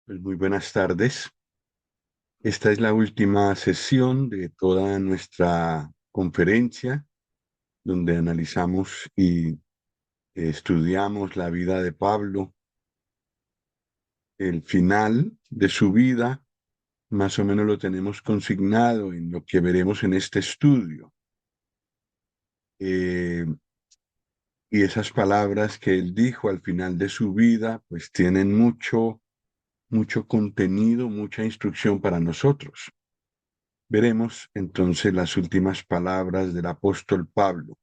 Pues muy buenas tardes. Esta es la última sesión de toda nuestra conferencia, donde analizamos y estudiamos la vida de Pablo, el final de su vida. Más o menos lo tenemos consignado en lo que veremos en este estudio. Eh, y esas palabras que él dijo al final de su vida, pues tienen mucho contenido, mucha instrucción para nosotros. Veremos entonces las últimas palabras del apóstol Pablo.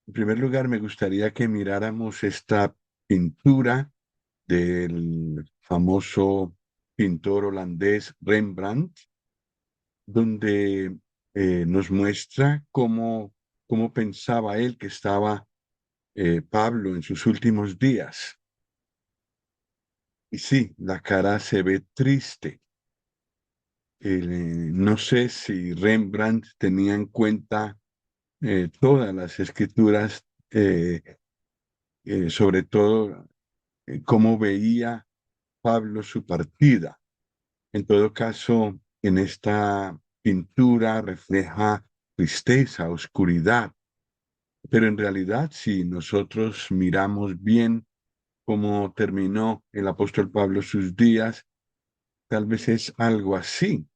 En primer lugar, me gustaría que miráramos esta pintura del famoso pintor holandés Rembrandt, donde nos muestra cómo pensaba él que estaba Pablo en sus últimos días. Y sí, la cara se ve triste. No sé si Rembrandt tenía en cuenta todas las escrituras, eh, sobre todo cómo veía Pablo su partida. En todo caso, en esta pintura refleja tristeza, oscuridad, pero en realidad si nosotros miramos bien cómo terminó el apóstol Pablo sus días, tal vez es algo así.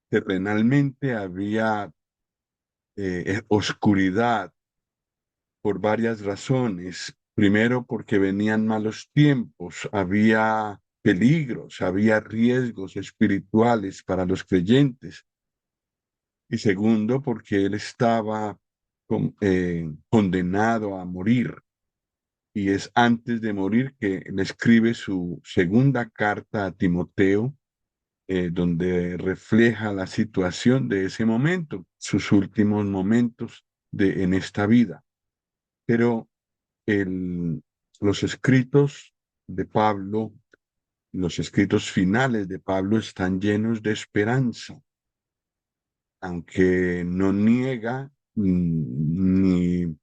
Terrenalmente había oscuridad por varias razones. Primero, porque venían malos tiempos, había peligros, había riesgos espirituales para los creyentes. Y segundo, porque él estaba condenado a morir. Y es antes de morir que le escribe su segunda carta a Timoteo, donde refleja la situación de ese momento, sus últimos momentos en esta vida. Pero el, los escritos de Pablo, los escritos finales de Pablo están llenos de esperanza, aunque no niega ni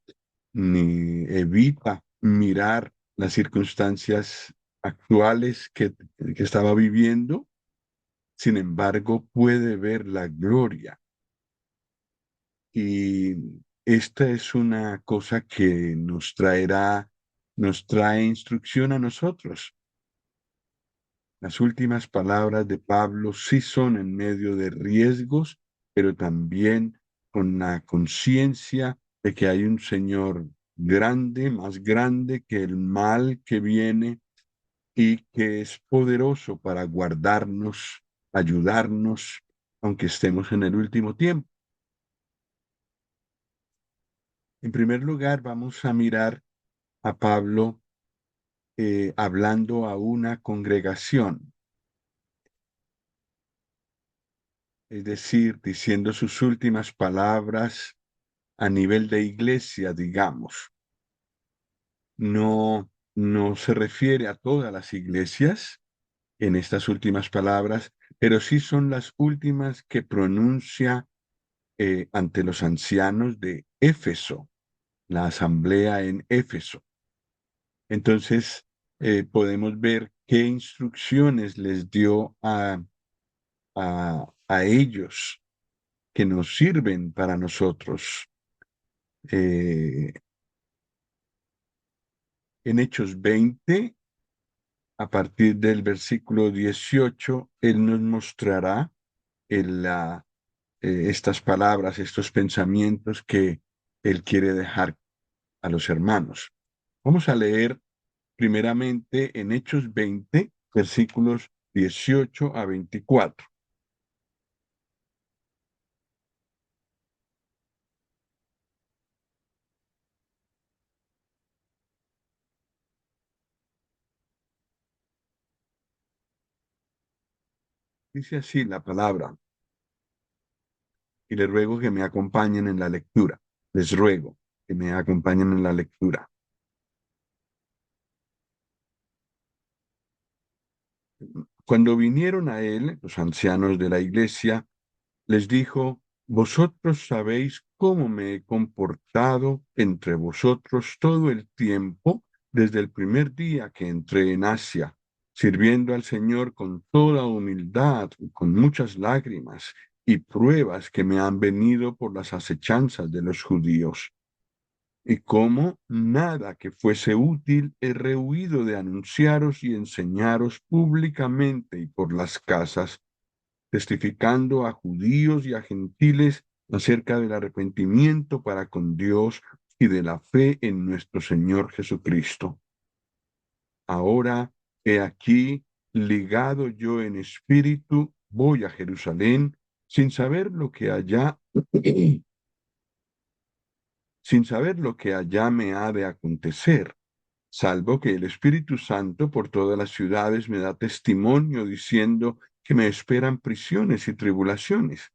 evita mirar las circunstancias actuales que estaba viviendo. Sin embargo, puede ver la gloria. Y esta es una cosa que nos trae instrucción a nosotros. Las últimas palabras de Pablo sí son en medio de riesgos, pero también con la conciencia de que hay un Señor grande, más grande que el mal que viene y que es poderoso para guardarnos, ayudarnos, aunque estemos en el último tiempo. En primer lugar, vamos a mirar a Pablo hablando a una congregación, es decir, diciendo sus últimas palabras a nivel de iglesia, digamos. No se refiere a todas las iglesias en estas últimas palabras, pero sí son las últimas que pronuncia ante los ancianos de Éfeso, la asamblea en Éfeso. Entonces, podemos ver qué instrucciones les dio a ellos que nos sirven para nosotros. Eh, en Hechos 20, a partir del versículo 18, Él nos mostrará estas palabras, estos pensamientos que Él quiere dejar a los hermanos. Vamos a leer primeramente en Hechos 20, versículos 18 a 24. Dice así la palabra, y les ruego que me acompañen en la lectura. Les ruego que me acompañen en la lectura. Cuando vinieron a él, los ancianos de la iglesia, les dijo, vosotros sabéis cómo me he comportado entre vosotros todo el tiempo desde el primer día que entré en Asia, sirviendo al Señor con toda humildad, con muchas lágrimas y pruebas que me han venido por las acechanzas de los judíos. Y como nada que fuese útil he rehuido de anunciaros y enseñaros públicamente y por las casas, testificando a judíos y a gentiles acerca del arrepentimiento para con Dios y de la fe en nuestro Señor Jesucristo. Ahora, he aquí, ligado yo en espíritu, voy a Jerusalén, sin saber lo que allá, sin saber lo que allá me ha de acontecer, salvo que el Espíritu Santo por todas las ciudades me da testimonio diciendo que me esperan prisiones y tribulaciones.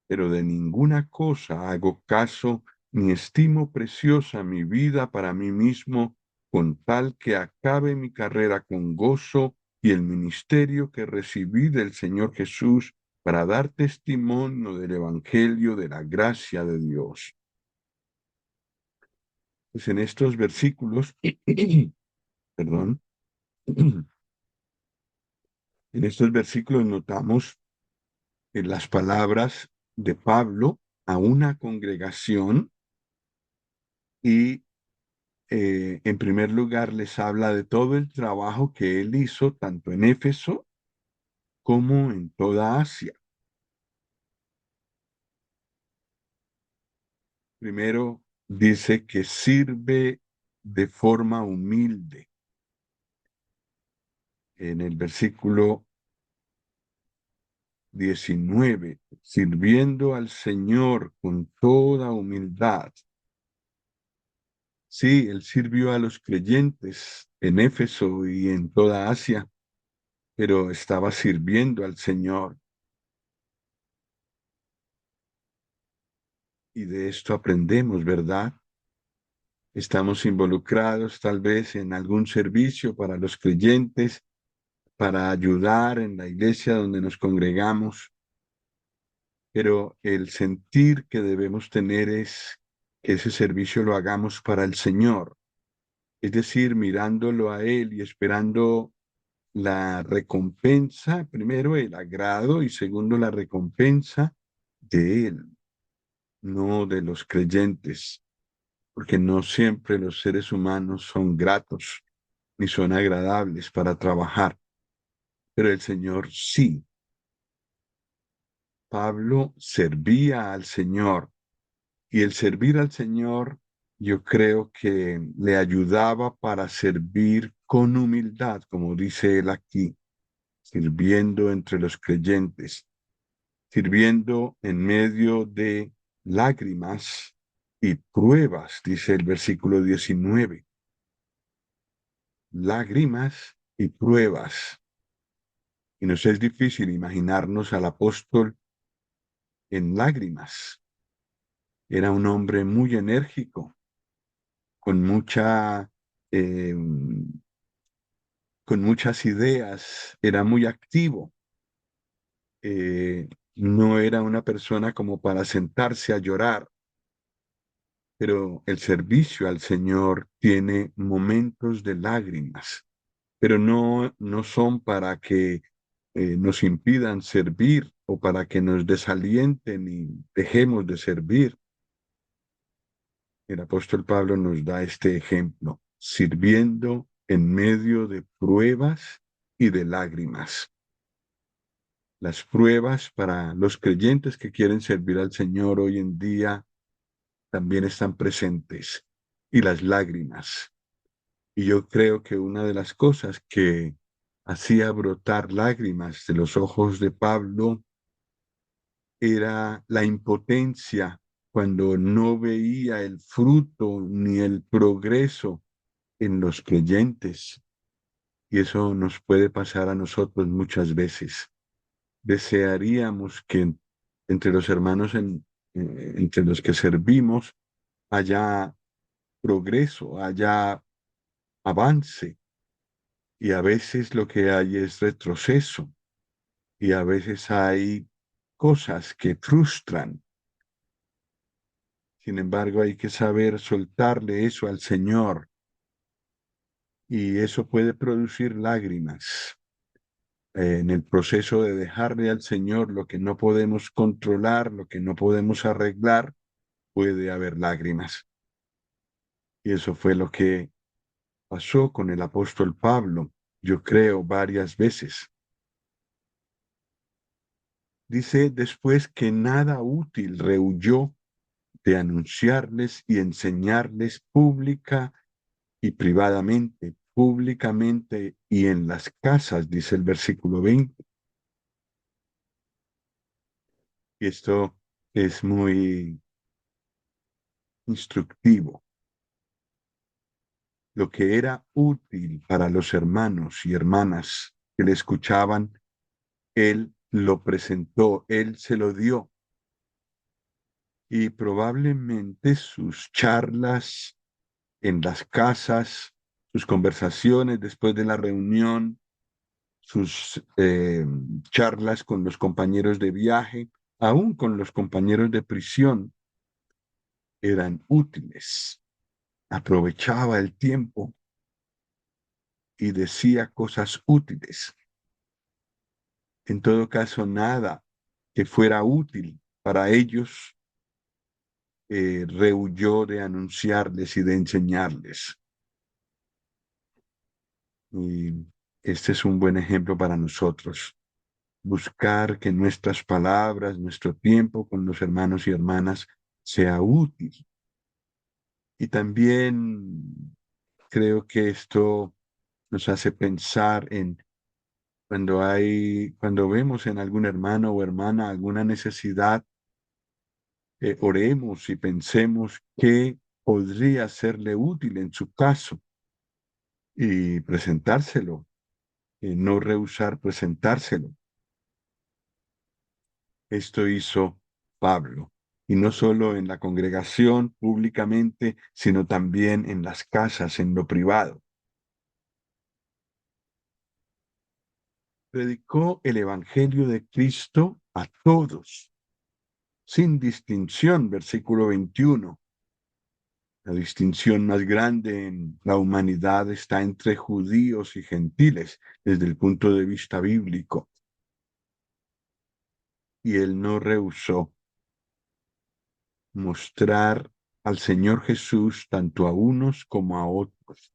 Pero de ninguna cosa hago caso, ni estimo preciosa mi vida para mí mismo, con tal que acabe mi carrera con gozo y el ministerio que recibí del Señor Jesús para dar testimonio del Evangelio de la gracia de Dios. Pues en estos versículos, perdón, en estos versículos notamos las palabras de Pablo a una congregación y en primer lugar les habla de todo el trabajo que él hizo tanto en Éfeso como en toda Asia. Primero dice que sirve de forma humilde. En el versículo 19, sirviendo al Señor con toda humildad. Sí, él sirvió a los creyentes en Éfeso y en toda Asia, pero estaba sirviendo al Señor. Y de esto aprendemos, ¿verdad? Estamos involucrados tal vez en algún servicio para los creyentes, para ayudar en la iglesia donde nos congregamos, pero el sentir que debemos tener es que ese servicio lo hagamos para el Señor, es decir, mirándolo a Él y esperando la recompensa, primero el agrado y segundo la recompensa de Él, no de los creyentes, porque no siempre los seres humanos son gratos ni son agradables para trabajar, pero el Señor sí. Pablo servía al Señor y el servir al Señor yo creo que le ayudaba para servir con humildad, como dice él aquí, sirviendo entre los creyentes, sirviendo en medio de lágrimas y pruebas, dice el versículo 19. Lágrimas y pruebas. Y nos es difícil imaginarnos al apóstol en lágrimas. Era un hombre muy enérgico, con eh, con muchas ideas, era muy activo. No era una persona como para sentarse a llorar, pero el servicio al Señor tiene momentos de lágrimas, pero no son para que nos impidan servir o para que nos desalienten y dejemos de servir. El apóstol Pablo nos da este ejemplo, sirviendo en medio de pruebas y de lágrimas. Las pruebas para los creyentes que quieren servir al Señor hoy en día también están presentes y las lágrimas. Y yo creo que una de las cosas que hacía brotar lágrimas de los ojos de Pablo era la impotencia cuando no veía el fruto ni el progreso en los creyentes. Y eso nos puede pasar a nosotros muchas veces. Desearíamos que entre los hermanos, entre los que servimos, haya progreso, haya avance. Y a veces lo que hay es retroceso. Y a veces hay cosas que frustran. Sin embargo, hay que saber soltarle eso al Señor y eso puede producir lágrimas. En el proceso de dejarle al Señor lo que no podemos controlar, lo que no podemos arreglar, puede haber lágrimas. Y eso fue lo que pasó con el apóstol Pablo, yo creo, varias veces. Dice después que nada útil rehuyó de anunciarles y enseñarles públicamente y en las casas, dice el versículo 20. Y esto es muy instructivo. Lo que era útil para los hermanos y hermanas que le escuchaban, él lo presentó, él se lo dio. Y probablemente sus charlas en las casas, sus conversaciones después de la reunión, sus charlas con los compañeros de viaje, aún con los compañeros de prisión, eran útiles. Aprovechaba el tiempo y decía cosas útiles. En todo caso, nada que fuera útil para ellos rehuyó de anunciarles y de enseñarles. Y este es un buen ejemplo para nosotros. Buscar que nuestras palabras, nuestro tiempo con los hermanos y hermanas sea útil. Y también creo que esto nos hace pensar en cuando vemos en algún hermano o hermana alguna necesidad, oremos y pensemos qué podría serle útil en su caso y presentárselo, no rehusar presentárselo. Esto hizo Pablo, y no solo en la congregación públicamente, sino también en las casas, en lo privado. Predicó el Evangelio de Cristo a todos, sin distinción, versículo 21. La distinción más grande en la humanidad está entre judíos y gentiles desde el punto de vista bíblico. Y él no rehusó mostrar al Señor Jesús tanto a unos como a otros.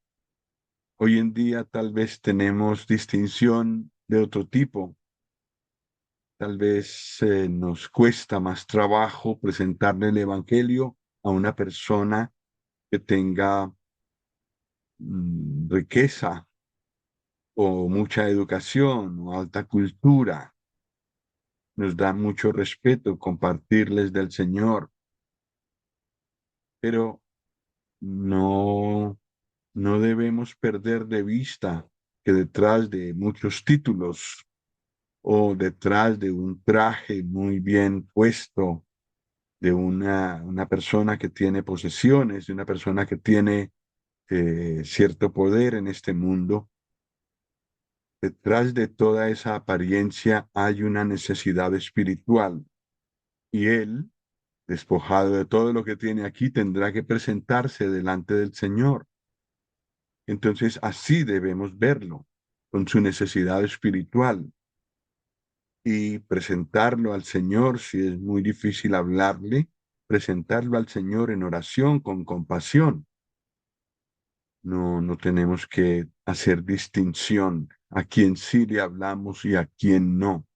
Hoy en día tal vez tenemos distinción de otro tipo. Tal vez nos cuesta más trabajo presentarle el Evangelio a una persona que tenga riqueza o mucha educación o alta cultura. Nos da mucho respeto compartirles del Señor, pero no, no debemos perder de vista que detrás de muchos títulos o detrás de un traje muy bien puesto, de una persona que tiene posesiones, de una persona que tiene cierto poder en este mundo, detrás de toda esa apariencia hay una necesidad espiritual y él, despojado de todo lo que tiene aquí, tendrá que presentarse delante del Señor. Entonces así debemos verlo, con su necesidad espiritual y presentarlo al Señor si es muy difícil hablarle, presentarlo al Señor en oración, con compasión. No tenemos que hacer distinción a quién sí le hablamos y a quién no,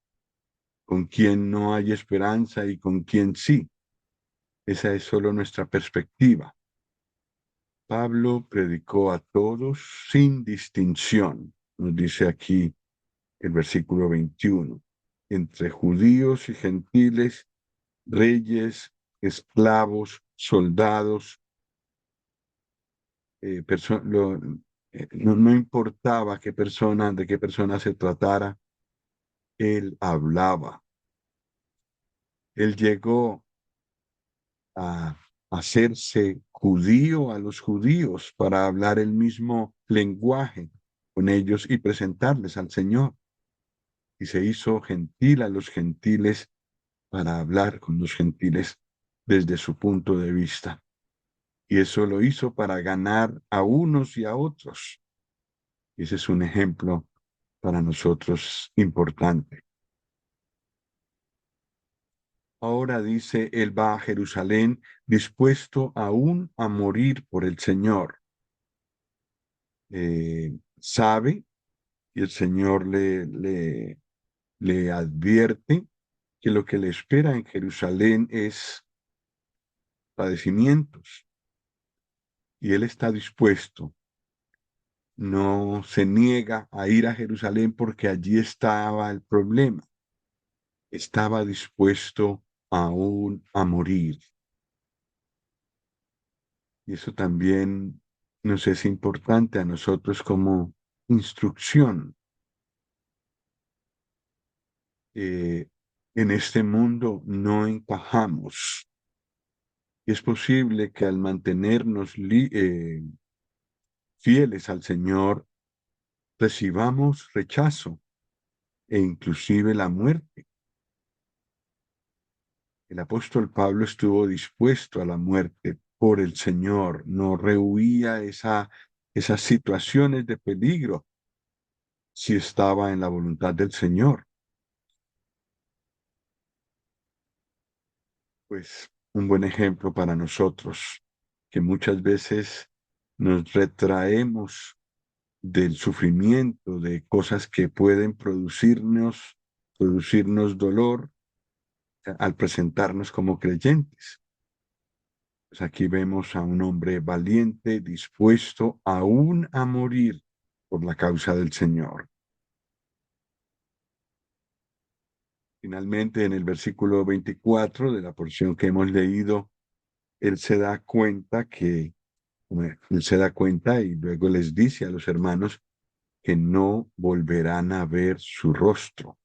con quién no hay esperanza y con quién sí. Esa es solo nuestra perspectiva. Pablo predicó a todos sin distinción, nos dice aquí el versículo 21, entre judíos y gentiles, reyes, esclavos, soldados, no importaba de qué persona se tratara, él hablaba. Él llegó a hacerse judío a los judíos para hablar el mismo lenguaje con ellos y presentarles al Señor. Y se hizo gentil a los gentiles para hablar con los gentiles desde su punto de vista. Y eso lo hizo para ganar a unos y a otros. Ese es un ejemplo para nosotros importante. Ahora dice, él va a Jerusalén dispuesto aún a morir por el Señor. Sabe y el Señor le advierte que lo que le espera en Jerusalén es padecimientos y él está dispuesto. No se niega a ir a Jerusalén porque allí estaba el problema. Estaba dispuesto aún a morir. Y eso también nos es importante a nosotros como instrucción. Eh, en este mundo no encajamos. Es posible que al mantenernos fieles al Señor recibamos rechazo e inclusive la muerte. El apóstol Pablo estuvo dispuesto a la muerte por el Señor, no rehuía esas situaciones de peligro si estaba en la voluntad del Señor. Pues un buen ejemplo para nosotros, que muchas veces nos retraemos del sufrimiento, de cosas que pueden producirnos dolor al presentarnos como creyentes. Pues aquí vemos a un hombre valiente, dispuesto aún a morir por la causa del Señor. Finalmente, en el versículo 24 de la porción que hemos leído, él se da cuenta él se da cuenta y luego les dice a los hermanos que no volverán a ver su rostro.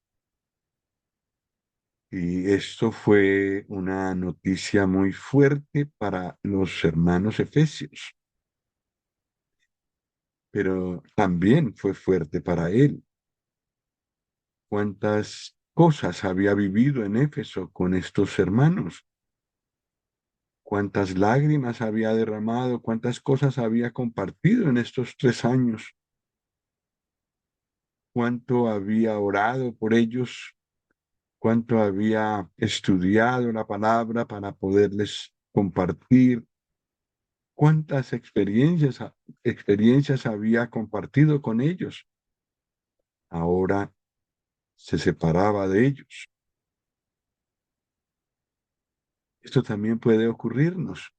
Y esto fue una noticia muy fuerte para los hermanos efesios, pero también fue fuerte para él. Cuántas cosas había vivido en Éfeso con estos hermanos, cuántas lágrimas había derramado, cuántas cosas había compartido en estos 3 años, cuánto había orado por ellos, cuánto había estudiado la palabra para poderles compartir, cuántas experiencias había compartido con ellos. Ahora se separaba de ellos. Esto también puede ocurrirnos.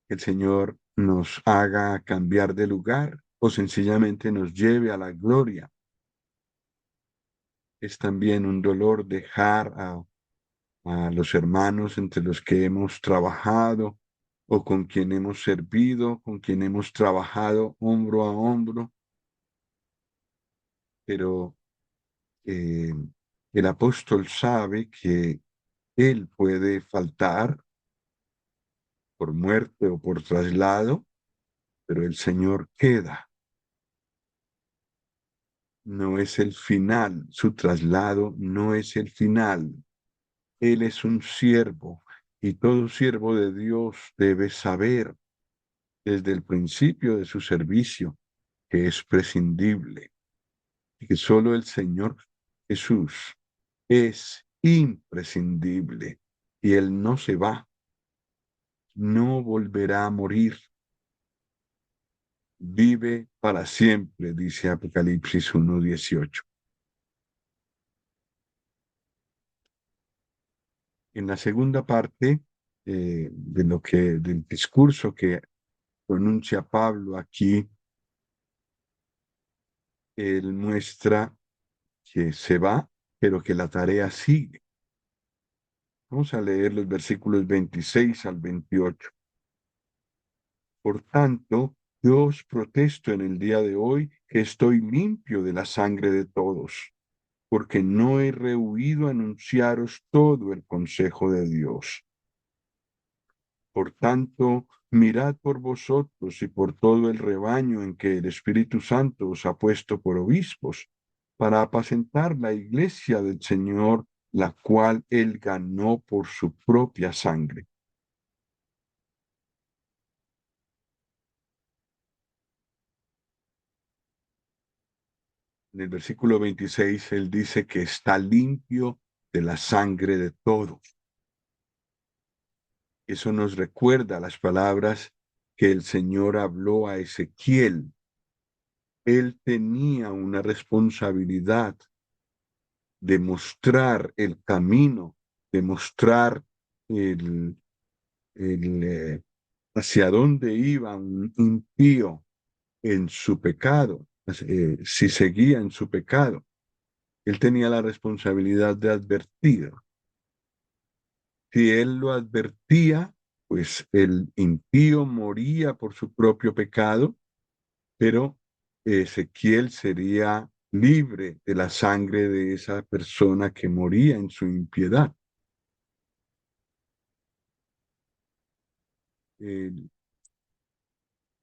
Que el Señor nos haga cambiar de lugar o sencillamente nos lleve a la gloria. Es también un dolor dejar a los hermanos entre los que hemos trabajado o con quien hemos servido, con quien hemos trabajado hombro a hombro, pero eh, el apóstol sabe que él puede faltar por muerte o por traslado, pero el Señor queda. No es el final, su traslado no es el final. Él es un siervo y todo siervo de Dios debe saber desde el principio de su servicio que es prescindible y que solo el Señor Jesús es imprescindible y Él no se va, no volverá a morir, vive para siempre, dice Apocalipsis 1:18. En la segunda parte del discurso que pronuncia Pablo aquí, él muestra que se va, pero que la tarea sigue. Vamos a leer los versículos 26 al 28. Por tanto, yo os protesto en el día de hoy que estoy limpio de la sangre de todos, porque no he rehuido anunciaros todo el consejo de Dios. Por tanto, mirad por vosotros y por todo el rebaño en que el Espíritu Santo os ha puesto por obispos, para apacentar la iglesia del Señor, la cual él ganó por su propia sangre. En el versículo 26, él dice que está limpio de la sangre de todos. Eso nos recuerda las palabras que el Señor habló a Ezequiel. Él tenía una responsabilidad de mostrar el camino, de mostrar el, el hacia dónde iba un impío en su pecado, si seguía en su pecado. Él tenía la responsabilidad de advertir. Si él lo advertía, pues el impío moría por su propio pecado, pero Ezequiel sería libre de la sangre de esa persona que moría en su impiedad. Él,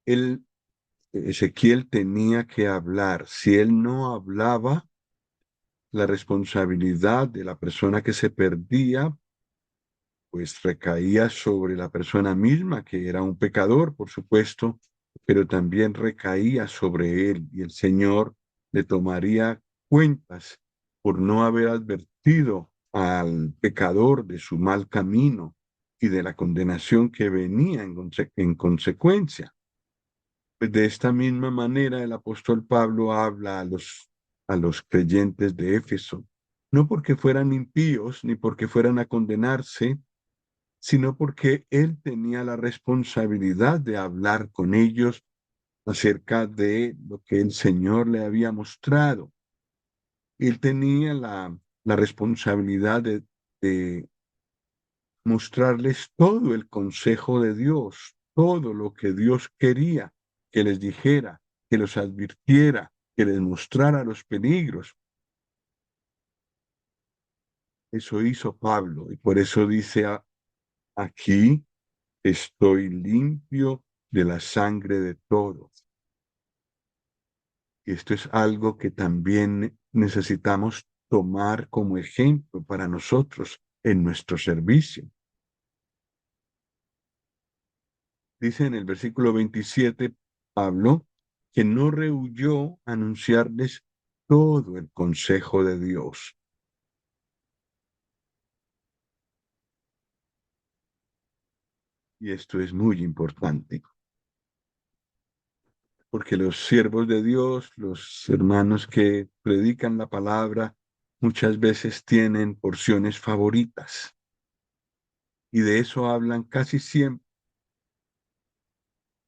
él, Ezequiel tenía que hablar. Si él no hablaba, la responsabilidad de la persona que se perdía pues recaía sobre la persona misma, que era un pecador, por supuesto, pero también recaía sobre él y el Señor le tomaría cuentas por no haber advertido al pecador de su mal camino y de la condenación que venía en consecuencia. Pues de esta misma manera el apóstol Pablo habla a los creyentes de Éfeso, no porque fueran impíos ni porque fueran a condenarse, sino porque él tenía la responsabilidad de hablar con ellos acerca de lo que el Señor le había mostrado. Él tenía la responsabilidad de mostrarles todo el consejo de Dios, todo lo que Dios quería que les dijera, que los advirtiera, que les mostrara los peligros. Eso hizo Pablo y por eso dice aquí, estoy limpio de la sangre de todos. Y esto es algo que también necesitamos tomar como ejemplo para nosotros en nuestro servicio. Dice en el versículo 27, Pablo, que no rehuyó anunciarles todo el consejo de Dios. Y esto es muy importante, porque los siervos de Dios, los hermanos que predican la palabra, muchas veces tienen porciones favoritas. Y de eso hablan casi siempre.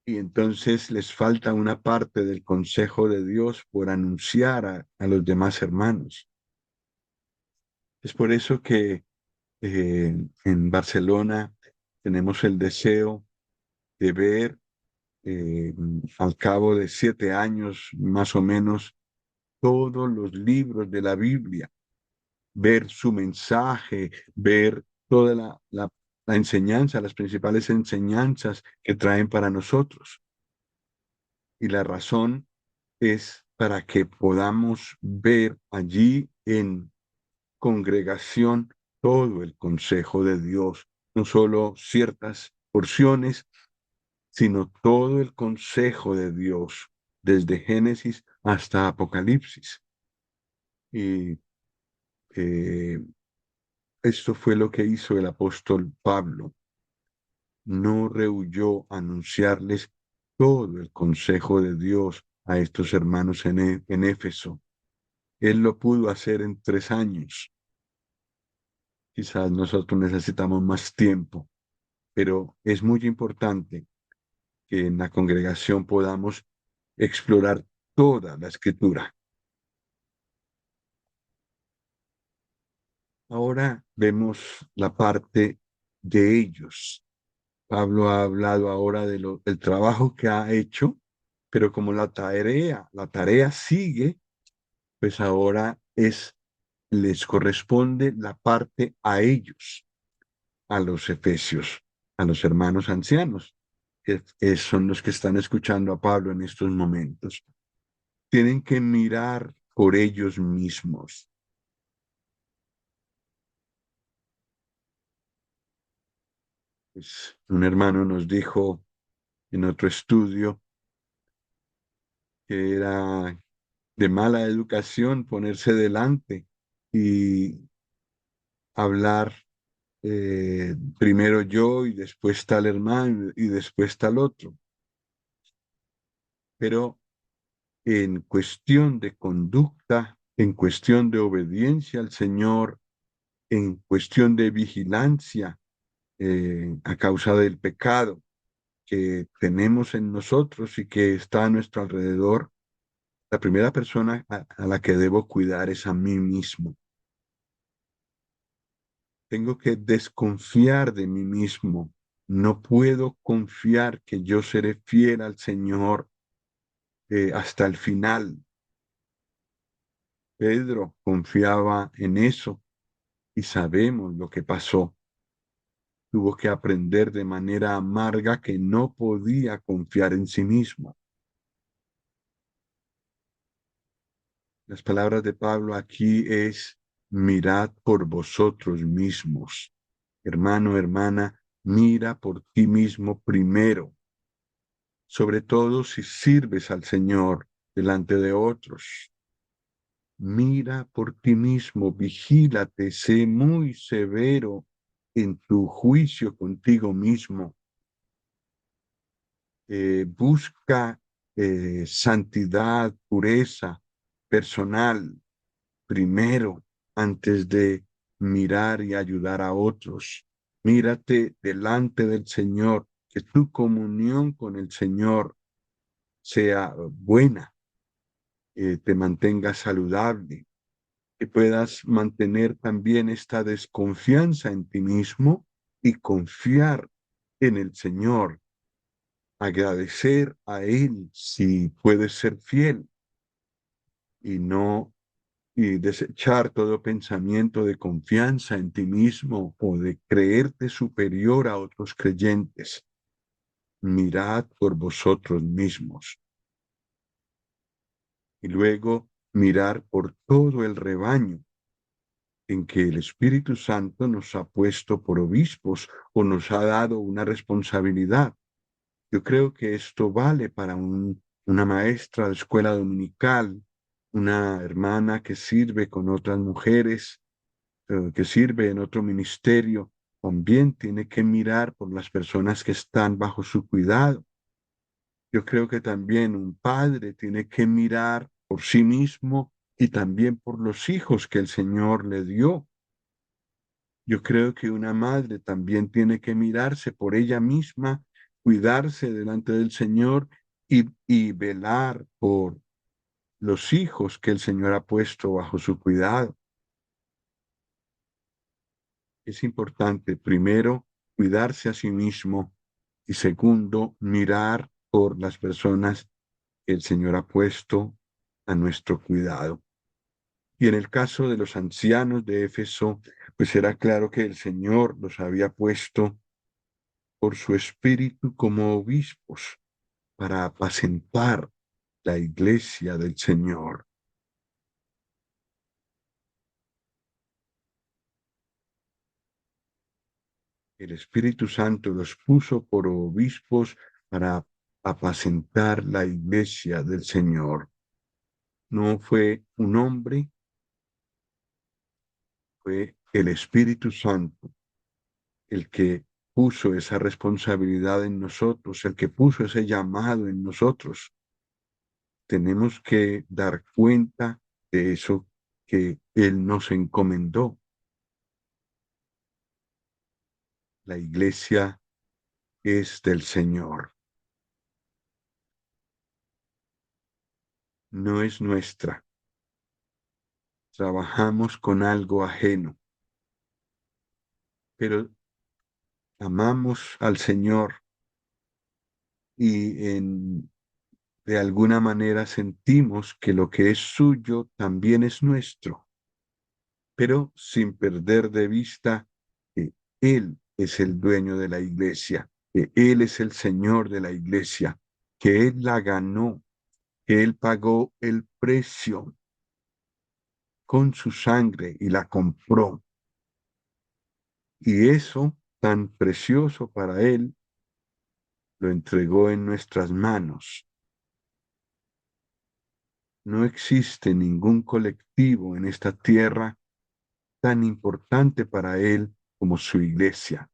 Y entonces les falta una parte del consejo de Dios por anunciar a los demás hermanos. Es por eso que en Barcelona tenemos el deseo de ver al cabo de 7 años más o menos todos los libros de la Biblia, ver su mensaje, ver toda la enseñanza, las principales enseñanzas que traen para nosotros. Y la razón es para que podamos ver allí en congregación todo el consejo de Dios, no solo ciertas porciones, sino todo el consejo de Dios, desde Génesis hasta Apocalipsis. Y eh, esto fue lo que hizo el apóstol Pablo. No rehuyó anunciarles todo el consejo de Dios a estos hermanos en Éfeso. Él lo pudo hacer en 3 años. Quizás nosotros necesitamos más tiempo, pero es muy importante que en la congregación podamos explorar toda la escritura. Ahora vemos la parte de ellos. Pablo ha hablado ahora del trabajo que ha hecho, pero como la tarea sigue, pues ahora les corresponde la parte a ellos, a los efesios, a los hermanos ancianos, que son los que están escuchando a Pablo en estos momentos. Tienen que mirar por ellos mismos. Pues, un hermano nos dijo en otro estudio que era de mala educación ponerse delante y hablar primero yo y después tal hermano y después tal otro. Pero en cuestión de conducta, en cuestión de obediencia al Señor, en cuestión de vigilancia a causa del pecado que tenemos en nosotros y que está a nuestro alrededor, la primera persona a la que debo cuidar es a mí mismo. Tengo que desconfiar de mí mismo. No puedo confiar que yo seré fiel al Señor hasta el final. Pedro confiaba en eso y sabemos lo que pasó. Tuvo que aprender de manera amarga que no podía confiar en sí mismo. Las palabras de Pablo aquí es, mirad por vosotros mismos. Hermano, hermana, mira por ti mismo primero, sobre todo si sirves al Señor delante de otros. Mira por ti mismo, vigílate, sé muy severo en tu juicio contigo mismo. Busca santidad, pureza personal primero antes de mirar y ayudar a otros. Mírate delante del Señor, que tu comunión con el Señor sea buena, te mantenga saludable, que puedas mantener también esta desconfianza en ti mismo y confiar en el Señor, agradecer a Él si puedes ser fiel y no y desechar todo pensamiento de confianza en ti mismo o de creerte superior a otros creyentes. Mirad por vosotros mismos y luego mirar por todo el rebaño en que el Espíritu Santo nos ha puesto por obispos o nos ha dado una responsabilidad. Yo creo que esto vale para una maestra de escuela dominical, una hermana que sirve con otras mujeres, que sirve en otro ministerio, también tiene que mirar por las personas que están bajo su cuidado. Yo creo que también un padre tiene que mirar por sí mismo y también por los hijos que el Señor le dio. Yo creo que una madre también tiene que mirarse por ella misma, cuidarse delante del Señor y velar por los hijos que el Señor ha puesto bajo su cuidado. Es importante, primero, cuidarse a sí mismo y segundo, mirar por las personas que el Señor ha puesto a nuestro cuidado. Y en el caso de los ancianos de Éfeso, pues era claro que el Señor los había puesto por su espíritu como obispos para apacentar la iglesia del Señor. El Espíritu Santo los puso por obispos para apacentar la iglesia del Señor. No fue un hombre, fue el Espíritu Santo el que puso esa responsabilidad en nosotros, el que puso ese llamado en nosotros. Tenemos que dar cuenta de eso que Él nos encomendó. La iglesia es del Señor, no es nuestra. Trabajamos con algo ajeno, pero amamos al Señor y de alguna manera sentimos que lo que es suyo también es nuestro, pero sin perder de vista que Él es el dueño de la iglesia, que Él es el Señor de la iglesia, que Él la ganó, que Él pagó el precio con su sangre y la compró. Y eso tan precioso para Él lo entregó en nuestras manos. No existe ningún colectivo en esta tierra tan importante para Él como su iglesia.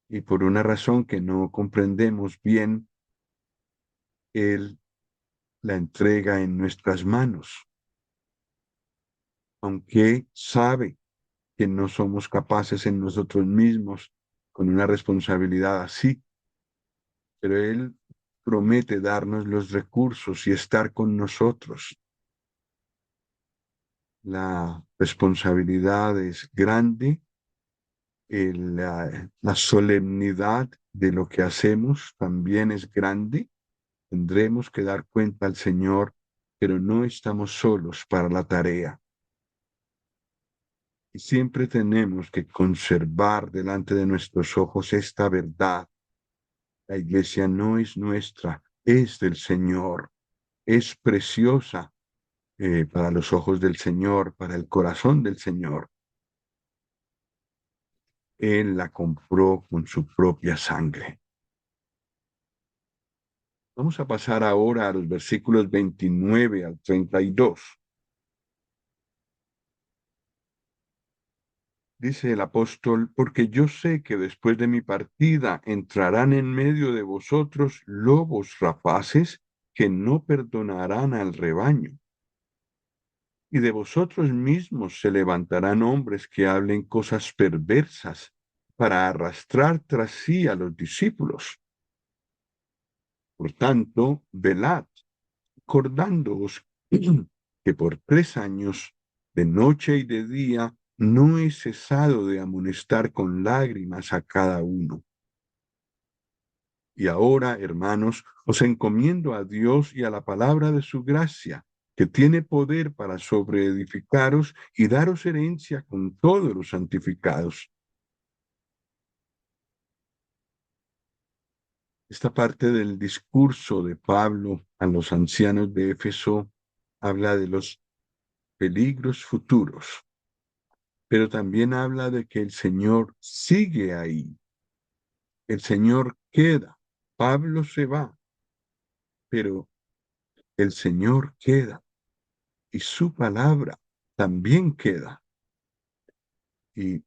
Y por una razón que no comprendemos bien, Él la entrega en nuestras manos, aunque sabe que no somos capaces en nosotros mismos con una responsabilidad así, pero Él promete darnos los recursos y estar con nosotros. La responsabilidad es grande, la solemnidad de lo que hacemos también es grande. Tendremos que dar cuenta al Señor, pero no estamos solos para la tarea. Y siempre tenemos que conservar delante de nuestros ojos esta verdad. La iglesia no es nuestra, es del Señor. Es preciosa para los ojos del Señor, para el corazón del Señor. Él la compró con su propia sangre. Vamos a pasar ahora a los versículos 29 al 32. Dice el apóstol, porque yo sé que después de mi partida entrarán en medio de vosotros lobos rapaces que no perdonarán al rebaño. Y de vosotros mismos se levantarán hombres que hablen cosas perversas para arrastrar tras sí a los discípulos. Por tanto, velad, acordándoos que por 3 años, de noche y de día, no he cesado de amonestar con lágrimas a cada uno. Y ahora, hermanos, os encomiendo a Dios y a la palabra de su gracia, que tiene poder para sobreedificaros y daros herencia con todos los santificados. Esta parte del discurso de Pablo a los ancianos de Éfeso habla de los peligros futuros, pero también habla de que el Señor sigue ahí, el Señor queda. Pablo se va, pero el Señor queda y su palabra también queda. Y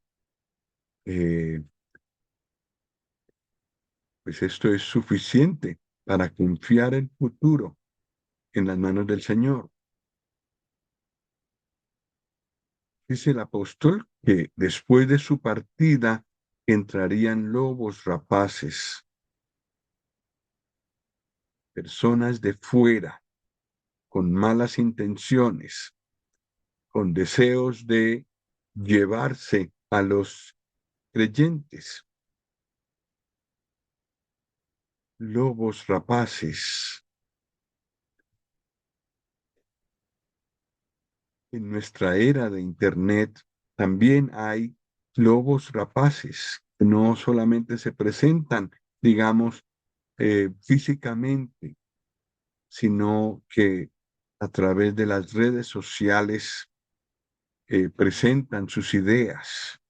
eh, pues esto es suficiente para confiar el futuro en las manos del Señor. Dice el apóstol que después de su partida entrarían lobos rapaces, personas de fuera, con malas intenciones, con deseos de llevarse a los creyentes. Lobos rapaces. En nuestra era de Internet también hay lobos rapaces que no solamente se presentan, digamos, físicamente, sino que a través de las redes sociales presentan sus ideas.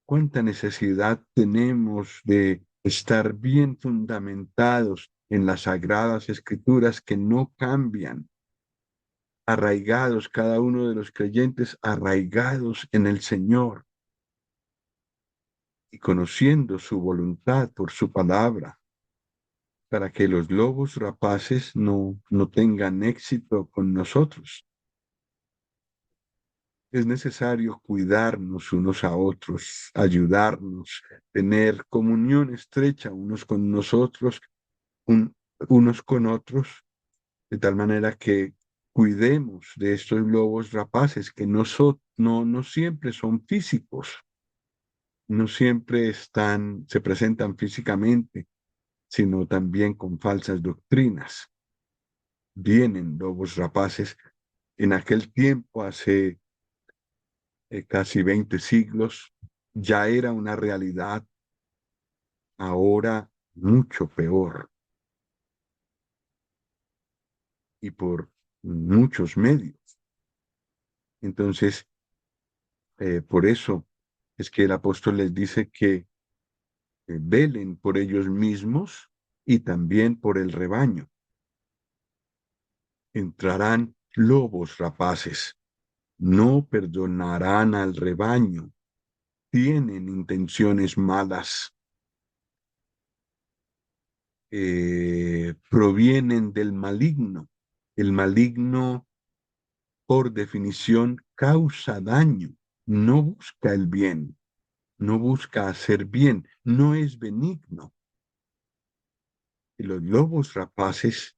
¿Cuánta necesidad tenemos de estar bien fundamentados en las sagradas escrituras que no cambian? Arraigados, cada uno de los creyentes, arraigados en el Señor y conociendo su voluntad por su palabra, para que los lobos rapaces no tengan éxito con nosotros. Es necesario cuidarnos unos a otros, ayudarnos, tener comunión estrecha unos con nosotros, unos con otros, de tal manera que cuidemos de estos lobos rapaces que no siempre son físicos, no siempre se presentan físicamente, sino también con falsas doctrinas. Vienen lobos rapaces. En aquel tiempo, hace casi 20 siglos, ya era una realidad, ahora mucho peor y por muchos medios. Entonces, por eso es que el apóstol les dice que velen por ellos mismos y también por el rebaño. entrarán lobos rapaces, no perdonarán al rebaño, tienen intenciones malas, provienen del maligno. El maligno, por definición, causa daño, no busca el bien, no busca hacer bien, no es benigno. Y los lobos rapaces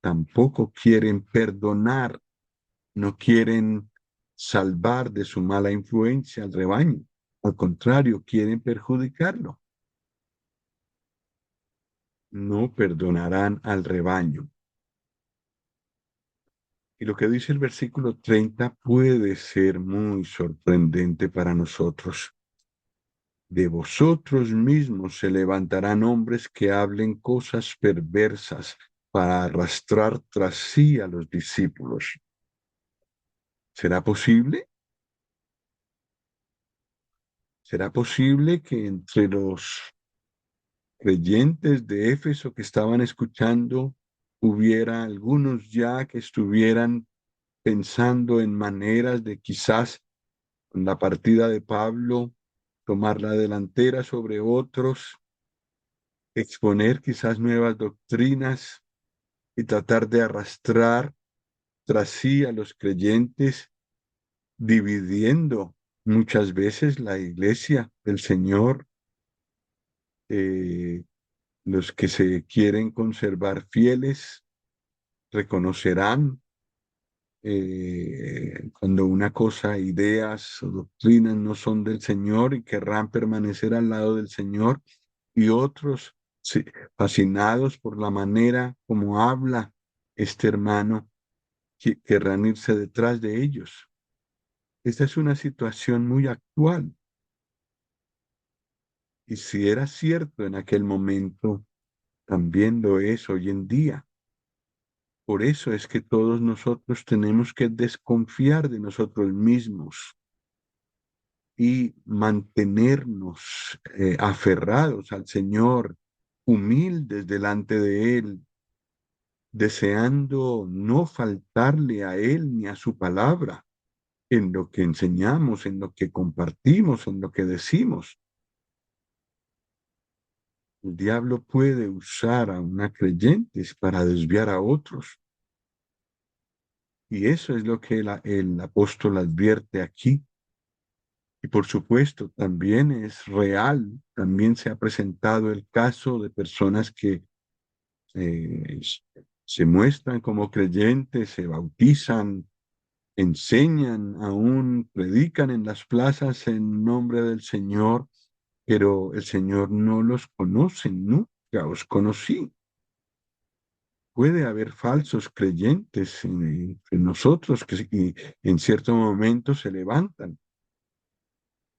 tampoco quieren perdonar, no quieren salvar de su mala influencia al rebaño. Al contrario, quieren perjudicarlo. No perdonarán al rebaño. Y lo que dice el versículo 30 puede ser muy sorprendente para nosotros. De vosotros mismos se levantarán hombres que hablen cosas perversas para arrastrar tras sí a los discípulos. ¿Será posible? ¿Será posible que entre los creyentes de Éfeso que estaban escuchando hubiera algunos ya que estuvieran pensando en maneras de quizás con la partida de Pablo tomar la delantera sobre otros, exponer quizás nuevas doctrinas y tratar de arrastrar tras sí a los creyentes, dividiendo muchas veces la iglesia del Señor? eh, los que se quieren conservar fieles reconocerán cuando una cosa, ideas o doctrinas no son del Señor y querrán permanecer al lado del Señor, y otros, sí, fascinados por la manera como habla este hermano, querrán irse detrás de ellos. Esta es una situación muy actual, y si era cierto en aquel momento, también lo es hoy en día. Por eso es que todos nosotros tenemos que desconfiar de nosotros mismos y mantenernos aferrados al Señor, humildes delante de Él, deseando no faltarle a Él ni a su palabra en lo que enseñamos, en lo que compartimos, en lo que decimos. El diablo puede usar a una creyente para desviar a otros. Y eso es lo que el apóstol advierte aquí. Y por supuesto, también es real, también se ha presentado el caso de personas que eh, se muestran como creyentes, se bautizan, enseñan, aún predican en las plazas en nombre del Señor, pero el Señor no los conoce, nunca os conocí. Puede haber falsos creyentes en nosotros que en cierto momento se levantan.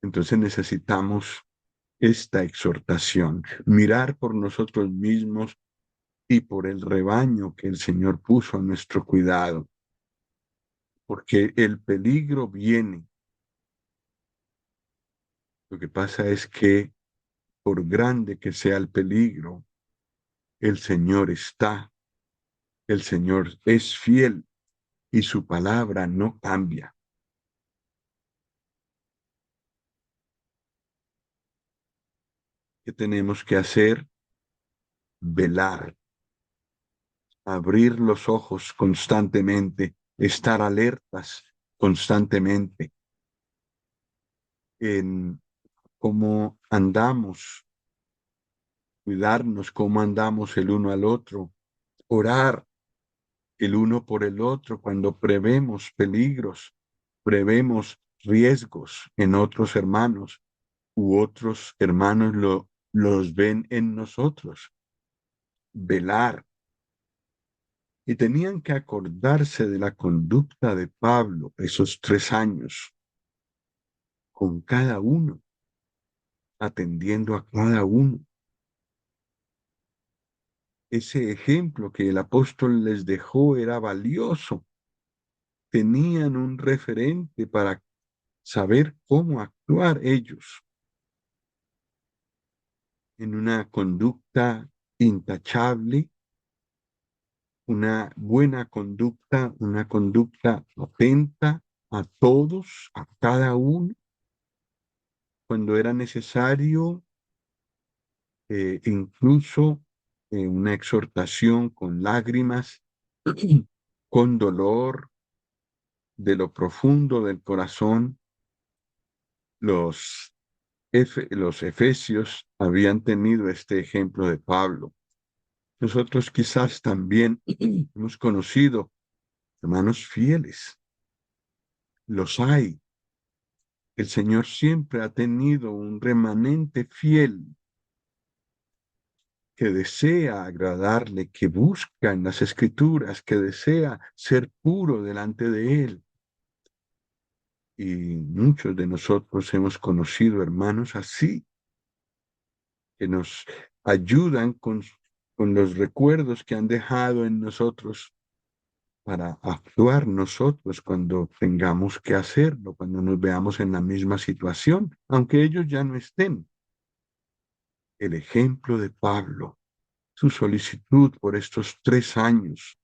Entonces necesitamos esta exhortación, mirar por nosotros mismos y por el rebaño que el Señor puso a nuestro cuidado, porque el peligro viene. Lo que pasa es que por grande que sea el peligro, el Señor está, el Señor es fiel y su palabra no cambia. ¿Qué tenemos que hacer? Velar, abrir los ojos constantemente, estar alertas constantemente en cómo andamos, cuidarnos cómo andamos el uno al otro, orar el uno por el otro cuando prevemos peligros, prevemos riesgos en otros hermanos u otros hermanos los ven en nosotros. Velar. Y tenían que acordarse de la conducta de Pablo esos 3 años, con cada uno, atendiendo a cada uno. Ese ejemplo que el apóstol les dejó era valioso. Tenían un referente para saber cómo actuar ellos en una conducta intachable, una buena conducta, una conducta atenta a todos, a cada uno, cuando era necesario, incluso una exhortación con lágrimas, con dolor de lo profundo del corazón. Los, los efesios habían tenido este ejemplo de Pablo. Nosotros quizás también hemos conocido hermanos fieles. Los hay. El Señor siempre ha tenido un remanente fiel que desea agradarle, que busca en las Escrituras, que desea ser puro delante de Él. Y muchos de nosotros hemos conocido hermanos así, que nos ayudan con los recuerdos que han dejado en nosotros para actuar nosotros cuando tengamos que hacerlo, cuando nos veamos en la misma situación, aunque ellos ya no estén. El ejemplo de Pablo, su solicitud por estos 3 años,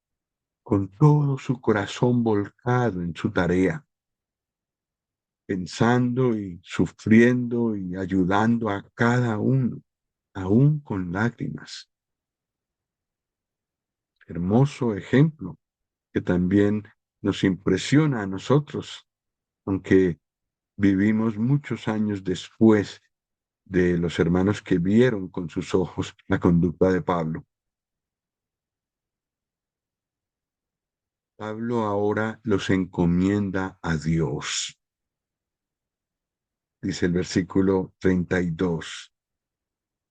con todo su corazón volcado en su tarea, pensando y sufriendo y ayudando a cada uno, aún con lágrimas. Hermoso ejemplo que también nos impresiona a nosotros, aunque vivimos muchos años después de los hermanos que vieron con sus ojos la conducta de Pablo. Pablo ahora los encomienda a Dios. Dice el versículo 32.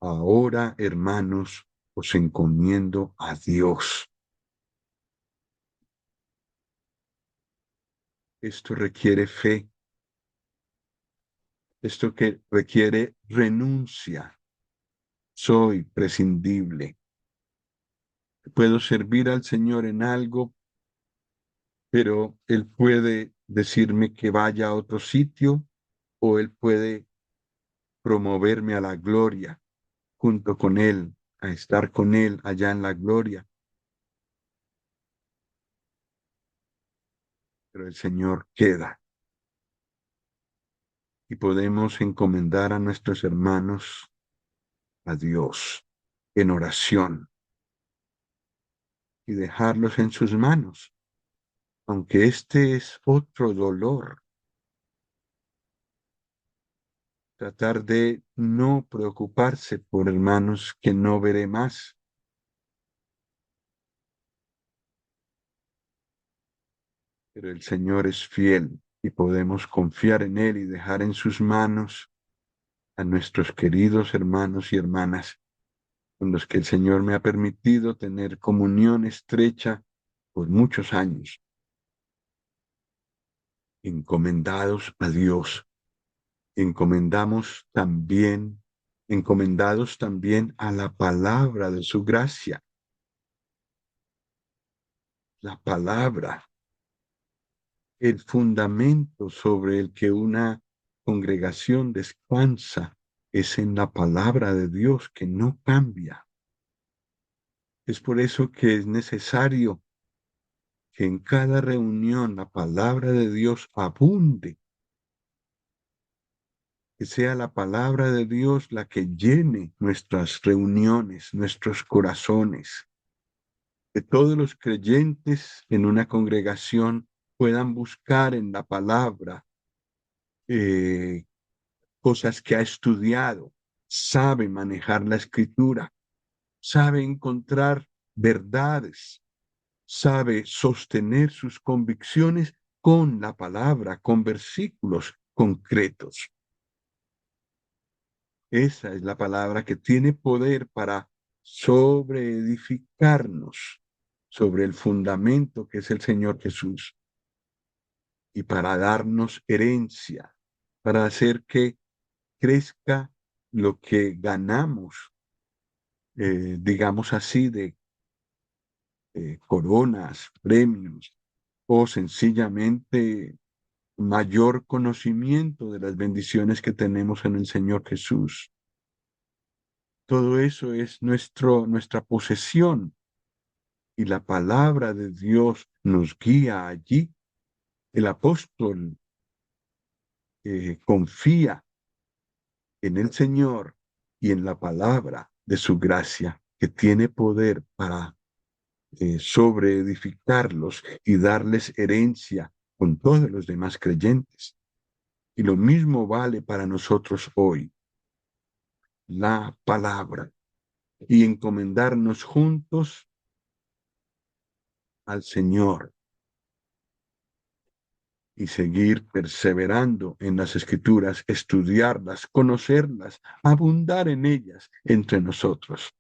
Ahora, hermanos, os encomiendo a Dios. Esto requiere fe. Esto que requiere renuncia. Soy prescindible. Puedo servir al Señor en algo, pero Él puede decirme que vaya a otro sitio o Él puede promoverme a la gloria junto con Él, a estar con Él allá en la gloria. Pero el Señor queda y podemos encomendar a nuestros hermanos a Dios en oración y dejarlos en sus manos, aunque este es otro dolor. Tratar de no preocuparse por hermanos que no veré más. Pero el Señor es fiel y podemos confiar en Él y dejar en sus manos a nuestros queridos hermanos y hermanas con los que el Señor me ha permitido tener comunión estrecha por muchos años, encomendados a Dios, encomendados también a la palabra de su gracia, la palabra, el fundamento sobre el que una congregación descansa es en la palabra de Dios que no cambia. Es por eso que es necesario que en cada reunión la palabra de Dios abunde, que sea la palabra de Dios la que llene nuestras reuniones, nuestros corazones, que todos los creyentes en una congregación puedan buscar en la palabra eh, cosas que ha estudiado, sabe manejar la escritura, sabe encontrar verdades, sabe sostener sus convicciones con la palabra, con versículos concretos. Esa es la palabra que tiene poder para sobreedificarnos sobre el fundamento que es el Señor Jesús y para darnos herencia, para hacer que crezca lo que ganamos, digamos así, de coronas, premios o sencillamente mayor conocimiento de las bendiciones que tenemos en el Señor Jesús. Todo eso es nuestra posesión y la palabra de Dios nos guía allí. El apóstol confía en el Señor y en la palabra de su gracia, que tiene poder para sobreedificarlos y darles herencia con todos los demás creyentes. Y lo mismo vale para nosotros hoy, la palabra, y encomendarnos juntos al Señor y seguir perseverando en las Escrituras, estudiarlas, conocerlas, abundar en ellas entre nosotros.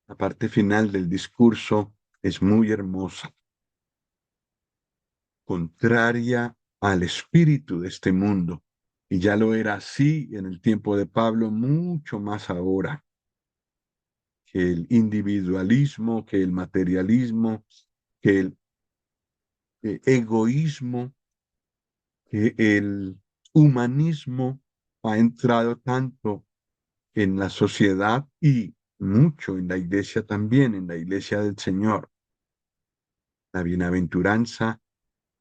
La parte final del discurso es muy hermosa, contraria al espíritu de este mundo. Y ya lo era así en el tiempo de Pablo, mucho más ahora, que el individualismo, que el materialismo, que el egoísmo, que el humanismo ha entrado tanto en la sociedad y mucho en la iglesia también, en la iglesia del Señor. La bienaventuranza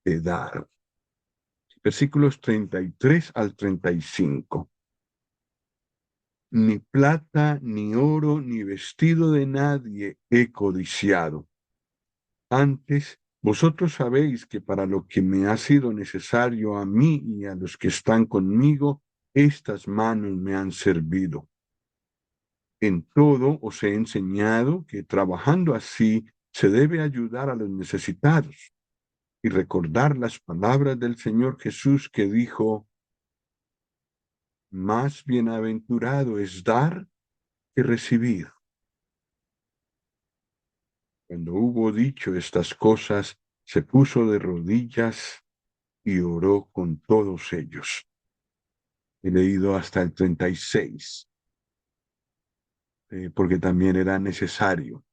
de dar. Versículos 33 al 35. Ni plata, ni oro, ni vestido de nadie he codiciado. Antes, vosotros sabéis que para lo que me ha sido necesario a mí y a los que están conmigo, estas manos me han servido. En todo os he enseñado que trabajando así se debe ayudar a los necesitados y recordar las palabras del Señor Jesús que dijo, más bienaventurado es dar que recibir. Cuando hubo dicho estas cosas, se puso de rodillas y oró con todos ellos. He leído hasta el 36, porque también era necesario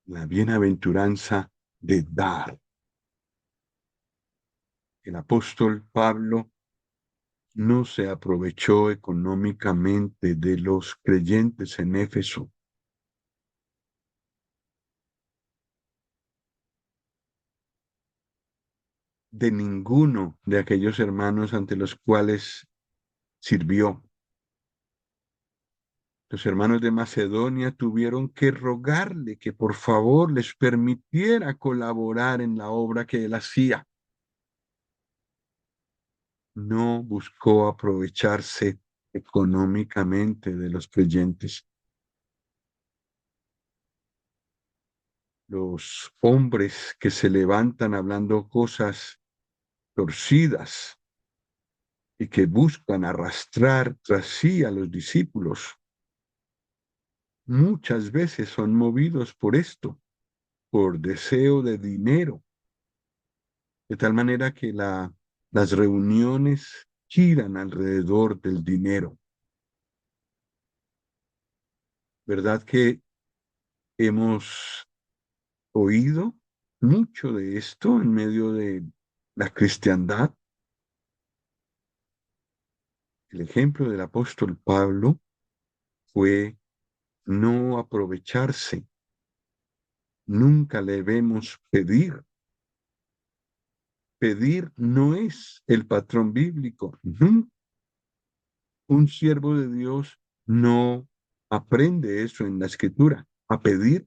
la bienaventuranza de dar. El apóstol Pablo no se aprovechó económicamente de los creyentes en Éfeso. De ninguno de aquellos hermanos ante los cuales sirvió. Los hermanos de Macedonia tuvieron que rogarle que por favor les permitiera colaborar en la obra que él hacía. No buscó aprovecharse económicamente de los creyentes. Los hombres que se levantan hablando cosas torcidas y que buscan arrastrar tras sí a los discípulos, muchas veces son movidos por esto, por deseo de dinero, de tal manera que las reuniones giran alrededor del dinero. ¿Verdad que hemos oído mucho de esto en medio de la cristiandad? El ejemplo del apóstol Pablo fue no aprovecharse. Nunca le vemos pedir. Pedir no es el patrón bíblico. Un siervo de Dios no aprende eso en la escritura. A pedir,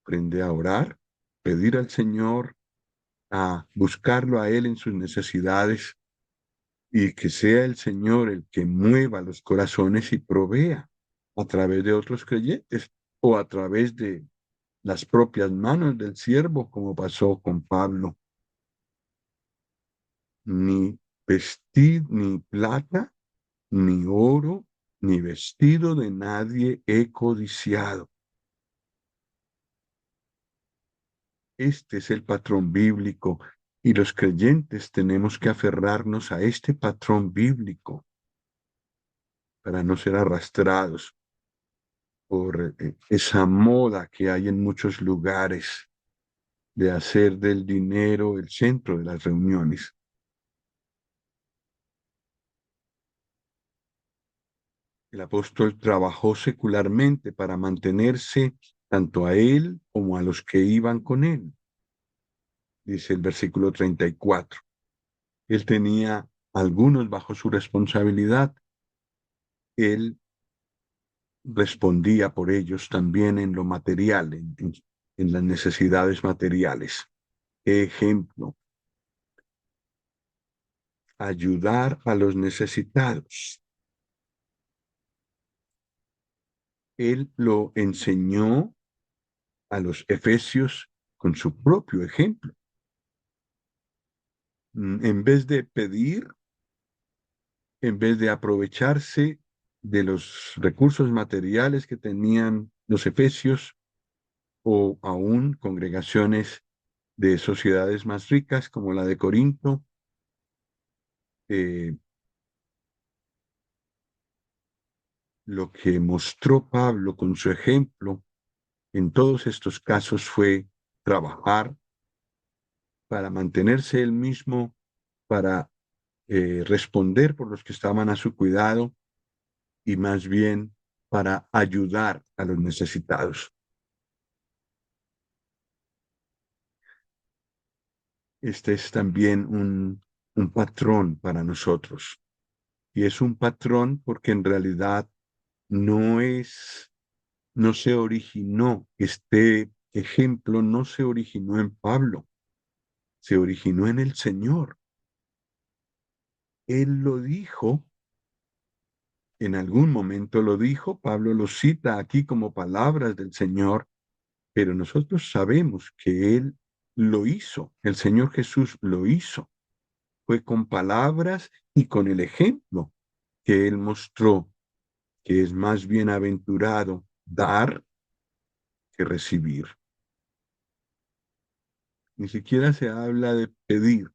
aprende a orar, pedir al Señor, a buscarlo a Él en sus necesidades y que sea el Señor el que mueva los corazones y provea a través de otros creyentes o a través de las propias manos del siervo, como pasó con Pablo. Ni vestir, ni plata, ni oro, ni vestido de nadie he codiciado. Este es el patrón bíblico y los creyentes tenemos que aferrarnos a este patrón bíblico para no ser arrastrados por esa moda que hay en muchos lugares de hacer del dinero el centro de las reuniones. El apóstol trabajó secularmente para mantenerse tanto a él como a los que iban con él, dice el versículo 34. Él tenía algunos bajo su responsabilidad. Él respondía por ellos también en lo material, en las necesidades materiales. Ejemplo, ayudar a los necesitados. Él lo enseñó a los efesios con su propio ejemplo. En vez de pedir, en vez de aprovecharse de los recursos materiales que tenían los efesios o aún congregaciones de sociedades más ricas como la de Corinto, eh, lo que mostró Pablo con su ejemplo en todos estos casos fue trabajar para mantenerse él mismo, para responder por los que estaban a su cuidado y más bien para ayudar a los necesitados. Este es también un patrón para nosotros. Y es un patrón porque en realidad no es, no se originó, este ejemplo no se originó en Pablo, se originó en el Señor. Él lo dijo, en algún momento lo dijo, Pablo lo cita aquí como palabras del Señor, pero nosotros sabemos que Él lo hizo, el Señor Jesús lo hizo. Fue con palabras y con el ejemplo que Él mostró que es más bienaventurado dar que recibir. Ni siquiera se habla de pedir,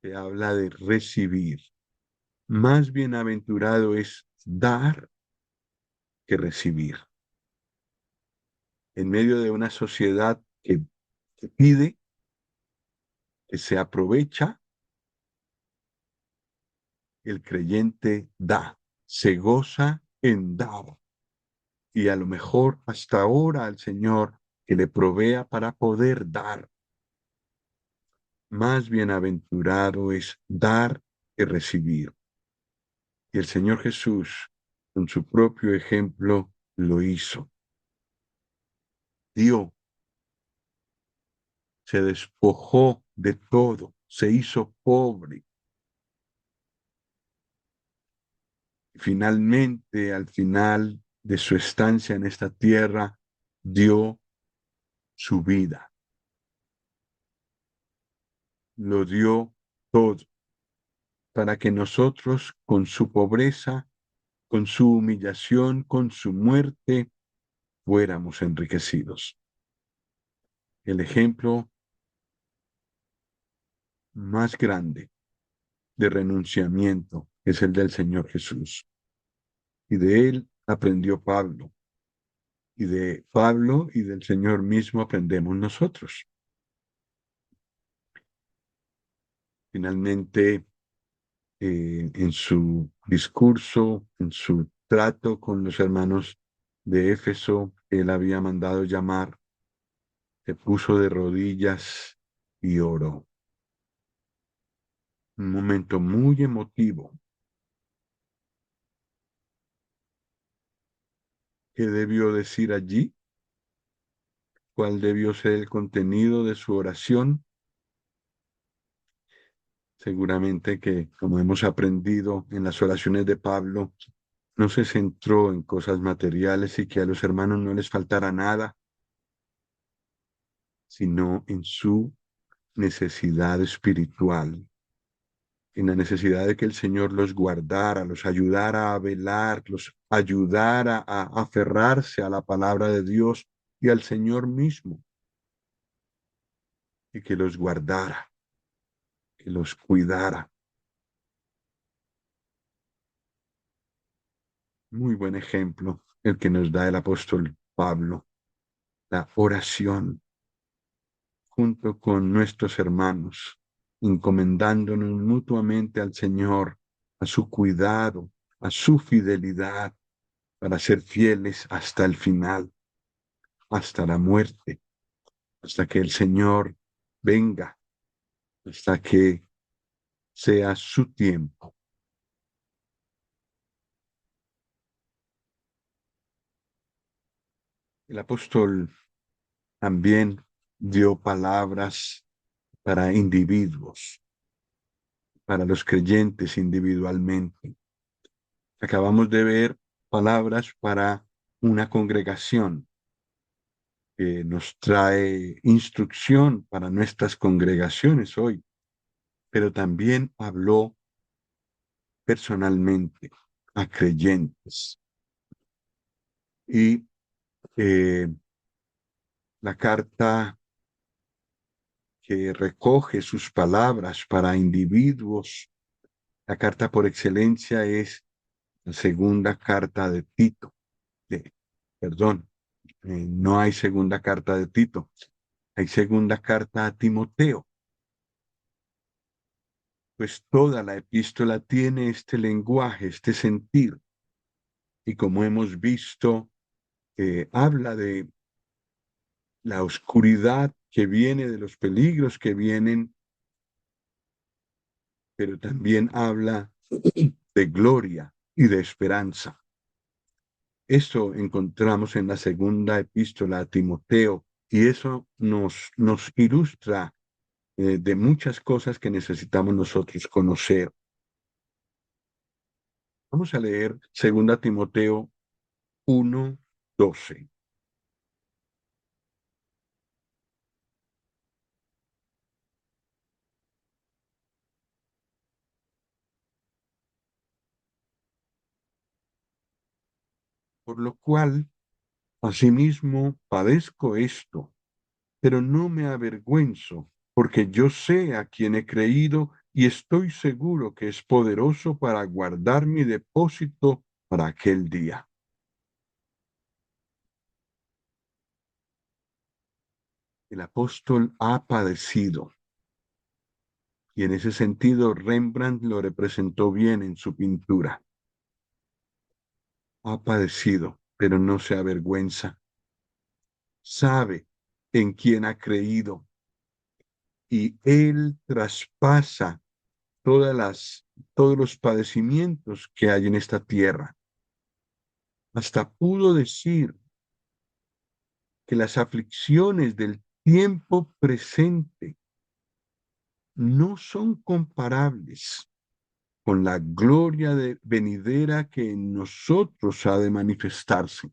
se habla de recibir. Más bienaventurado es dar que recibir. En medio de una sociedad que pide, que se aprovecha, el creyente da, se goza en dar. Y a lo mejor hasta ahora al Señor que le provea para poder dar. Más bienaventurado es dar que recibir. Y el Señor Jesús, con su propio ejemplo, lo hizo. Dio, se despojó de todo, se hizo pobre. Finalmente, al final de su estancia en esta tierra, dio su vida. Lo dio todo para que nosotros, con su pobreza, con su humillación, con su muerte, fuéramos enriquecidos. El ejemplo más grande de renunciamiento es el del Señor Jesús. Y de él aprendió Pablo. Y de Pablo y del Señor mismo aprendemos nosotros. Finalmente, en su discurso, en su trato con los hermanos de Éfeso, él había mandado llamar, se puso de rodillas y oró. Un momento muy emotivo. ¿Qué debió decir allí? ¿Cuál debió ser el contenido de su oración? Seguramente que, como hemos aprendido en las oraciones de Pablo, no se centró en cosas materiales y que a los hermanos no les faltara nada, sino en su necesidad espiritual, en la necesidad de que el Señor los guardara, los ayudara a velar, los ayudara a aferrarse a la palabra de Dios y al Señor mismo, y que los guardara, que los cuidara. Muy buen ejemplo el que nos da el apóstol Pablo, la oración junto con nuestros hermanos. encomendándonos mutuamente al Señor, a su cuidado, a su fidelidad, para ser fieles hasta el final, hasta la muerte, hasta que el Señor venga, hasta que sea su tiempo. El apóstol también dio palabras para individuos, para los creyentes individualmente. Acabamos de ver palabras para una congregación que nos trae instrucción para nuestras congregaciones hoy, pero también habló personalmente a creyentes. Y eh, la carta que recoge sus palabras para individuos, la carta por excelencia es la segunda carta de Tito. Perdón, no hay segunda carta de Tito, hay segunda carta a Timoteo. Pues toda la epístola tiene este lenguaje, este sentir. Y como hemos visto, habla de la oscuridad que viene, de los peligros que vienen, pero también habla de gloria y de esperanza. Esto encontramos en la segunda epístola a Timoteo y eso nos ilustra de muchas cosas que necesitamos nosotros conocer. Vamos a leer segunda Timoteo 1:12. Por lo cual, asimismo, padezco esto, pero no me avergüenzo, porque yo sé a quien he creído y estoy seguro que es poderoso para guardar mi depósito para aquel día. El apóstol ha padecido y en ese sentido Rembrandt lo representó bien en su pintura. Ha padecido, pero no se avergüenza. Sabe en quién ha creído y él traspasa todos los padecimientos que hay en esta tierra. Hasta pudo decir que las aflicciones del tiempo presente no son comparables con la gloria venidera que en nosotros ha de manifestarse.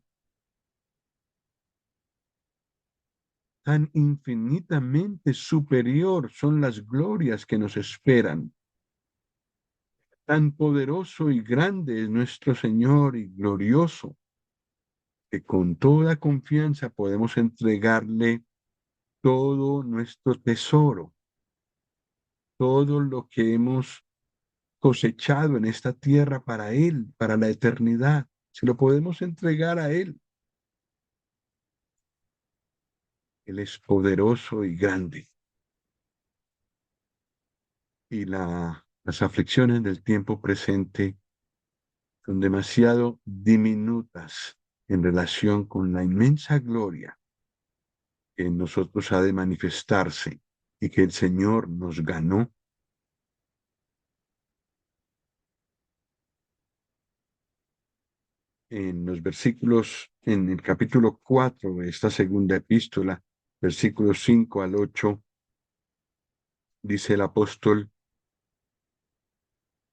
Tan infinitamente superior son las glorias que nos esperan. Tan poderoso y grande es nuestro Señor y glorioso, que con toda confianza podemos entregarle todo nuestro tesoro, todo lo que hemos cosechado en esta tierra para Él, para la eternidad. Si lo podemos entregar a Él, Él es poderoso y grande. Y las aflicciones del tiempo presente son demasiado diminutas en relación con la inmensa gloria que en nosotros ha de manifestarse y que el Señor nos ganó. En los versículos, en el capítulo 4 de esta segunda epístola, versículos 5 al 8, dice el apóstol,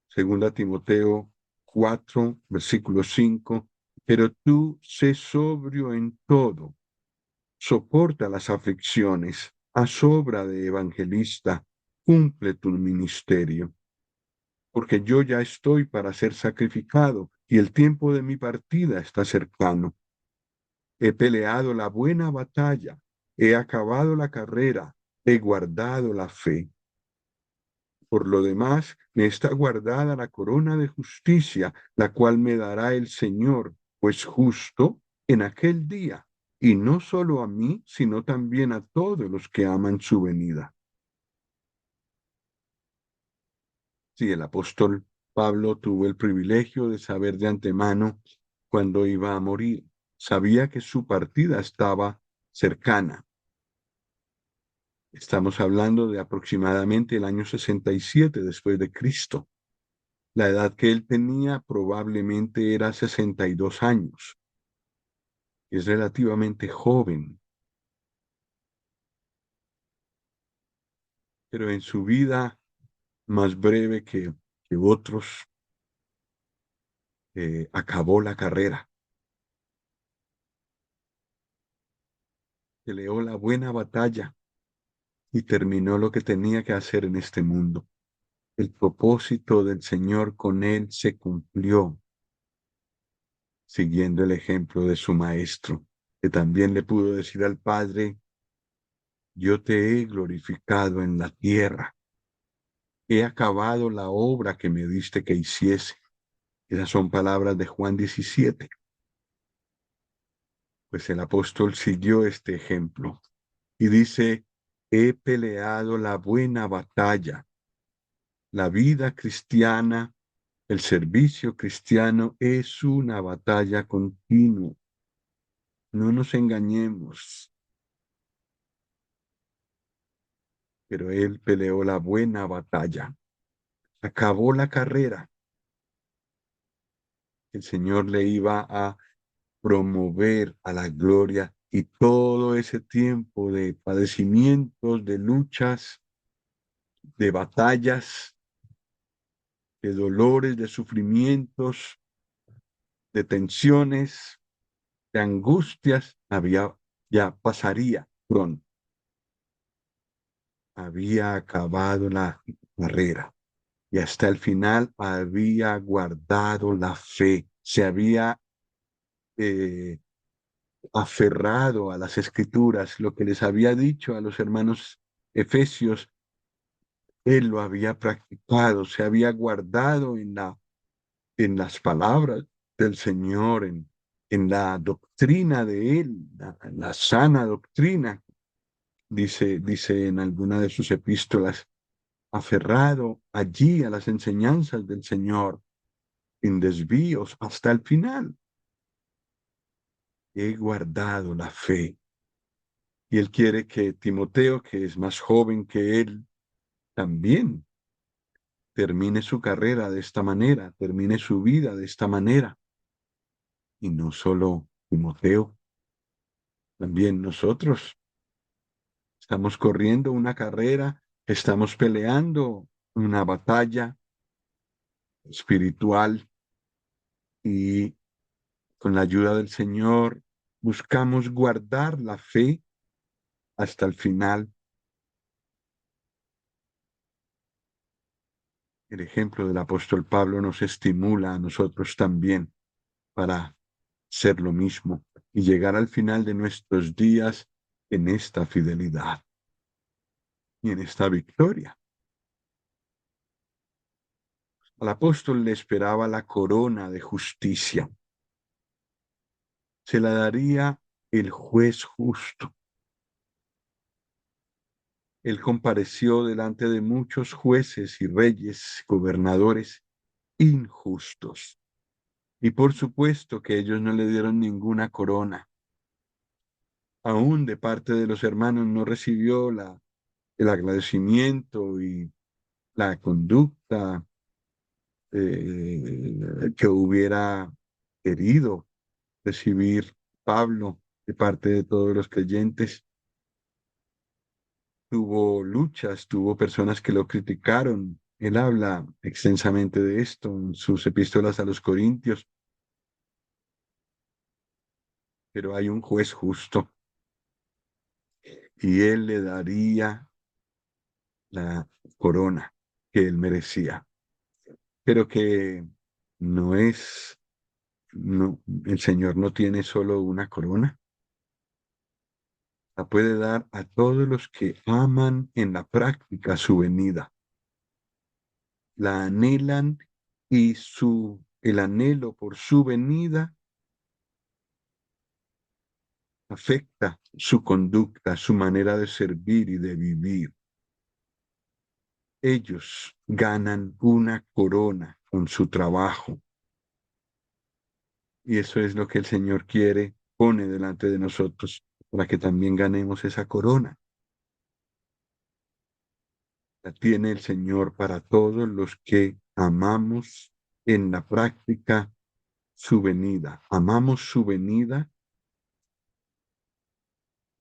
segunda Timoteo 4, versículo 5, pero tú sé sobrio en todo, soporta las aflicciones, haz obra de evangelista, cumple tu ministerio, porque yo ya estoy para ser sacrificado y el tiempo de mi partida está cercano. He peleado la buena batalla, he acabado la carrera, he guardado la fe. Por lo demás, me está guardada la corona de justicia, la cual me dará el Señor, pues justo en aquel día, y no solo a mí, sino también a todos los que aman su venida. Sí, el apóstol Pablo tuvo el privilegio de saber de antemano cuándo iba a morir. Sabía que su partida estaba cercana. Estamos hablando de aproximadamente el año 67 después de Cristo. La edad que él tenía probablemente era 62 años. Es relativamente joven, pero en su vida más breve que otros, acabó la carrera, peleó la buena batalla y terminó lo que tenía que hacer en este mundo. El propósito del Señor con él se cumplió, siguiendo el ejemplo de su maestro, que también le pudo decir al Padre: yo te he glorificado en la tierra, he acabado la obra que me diste que hiciese. Esas son palabras de Juan 17. Pues el apóstol siguió este ejemplo y dice: he peleado la buena batalla. La vida cristiana, el servicio cristiano es una batalla continua. No nos engañemos, pero él peleó la buena batalla, acabó la carrera. El Señor le iba a promover a la gloria, y todo ese tiempo de padecimientos, de luchas, de batallas, de dolores, de sufrimientos, de tensiones, de angustias, ya pasaría pronto. Había acabado la carrera y hasta el final había guardado la fe, se había eh, aferrado a las escrituras, lo que les había dicho a los hermanos efesios, él lo había practicado, se había guardado en las palabras del Señor, en la doctrina de él, la sana doctrina, dice en alguna de sus epístolas, aferrado allí a las enseñanzas del Señor, sin desvíos hasta el final. He guardado la fe. Y él quiere que Timoteo, que es más joven que él, también termine su carrera de esta manera, termine su vida de esta manera. Y no solo Timoteo, también nosotros estamos corriendo una carrera, estamos peleando una batalla espiritual y con la ayuda del Señor buscamos guardar la fe hasta el final. El ejemplo del apóstol Pablo nos estimula a nosotros también para ser lo mismo y llegar al final de nuestros días en esta fidelidad y en esta victoria. Al apóstol le esperaba la corona de justicia. Se la daría el juez justo. Él compareció delante de muchos jueces y reyes, gobernadores injustos. Y por supuesto que ellos no le dieron ninguna corona. Aún de parte de los hermanos no recibió el agradecimiento y la conducta que hubiera querido recibir Pablo de parte de todos los creyentes. Tuvo luchas, tuvo personas que lo criticaron. Él habla extensamente de esto en sus epístolas a los Corintios, pero hay un juez justo y él le daría la corona que él merecía, pero que no es, no, el Señor no tiene solo una corona, la puede dar a todos los que aman en la práctica su venida, la anhelan y el anhelo por su venida afecta su conducta, su manera de servir y de vivir. ellos ganan una corona con su trabajo. Y eso es lo que el Señor quiere, pone delante de nosotros, para que también ganemos esa corona. La tiene el Señor para todos los que amamos en la práctica su venida. Amamos su venida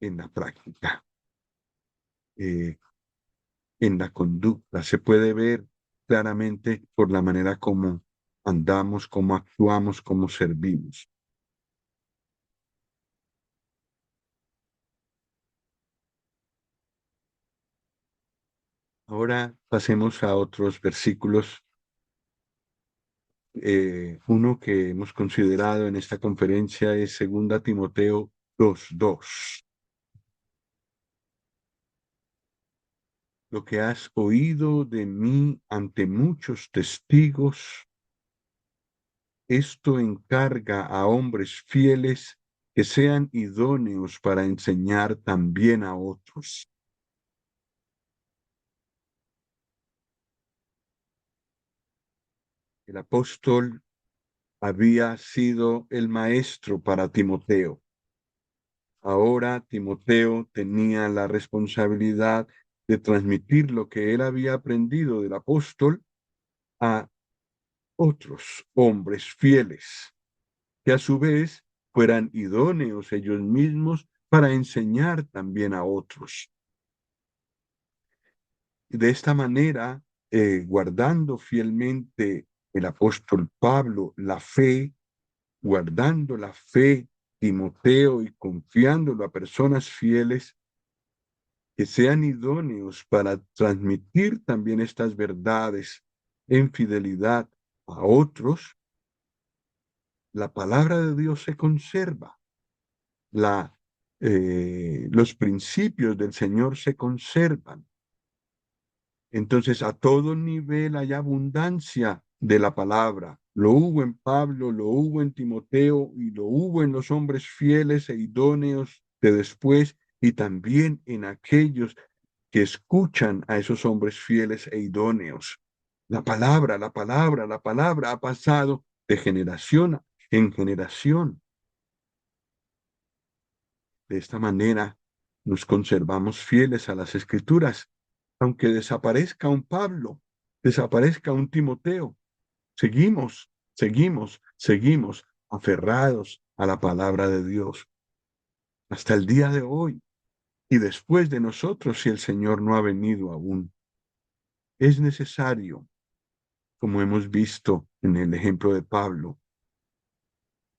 en la práctica, eh, en la conducta. Se puede ver claramente por la manera como andamos, cómo actuamos, cómo servimos. Ahora pasemos a otros versículos. Uno que hemos considerado en esta conferencia es 2 Timoteo 2:2. Lo que has oído de mí ante muchos testigos, esto encarga a hombres fieles que sean idóneos para enseñar también a otros. El apóstol había sido el maestro para Timoteo. Ahora Timoteo tenía la responsabilidad de transmitir lo que él había aprendido del apóstol a otros hombres fieles, que a su vez fueran idóneos ellos mismos para enseñar también a otros. De esta manera, guardando fielmente el apóstol Pablo la fe, guardando la fe Timoteo y confiándolo a personas fieles que sean idóneos para transmitir también estas verdades en fidelidad a otros, la palabra de Dios se conserva, los principios del Señor se conservan. Entonces, a todo nivel hay abundancia de la palabra. Lo hubo en Pablo, lo hubo en Timoteo y lo hubo en los hombres fieles e idóneos de después y también en aquellos que escuchan a esos hombres fieles e idóneos. La palabra ha pasado de generación en generación. De esta manera nos conservamos fieles a las escrituras, aunque desaparezca un Pablo, desaparezca un Timoteo. Seguimos aferrados a la palabra de Dios hasta el día de hoy y después de nosotros si el Señor no ha venido aún. Es necesario, como hemos visto en el ejemplo de Pablo,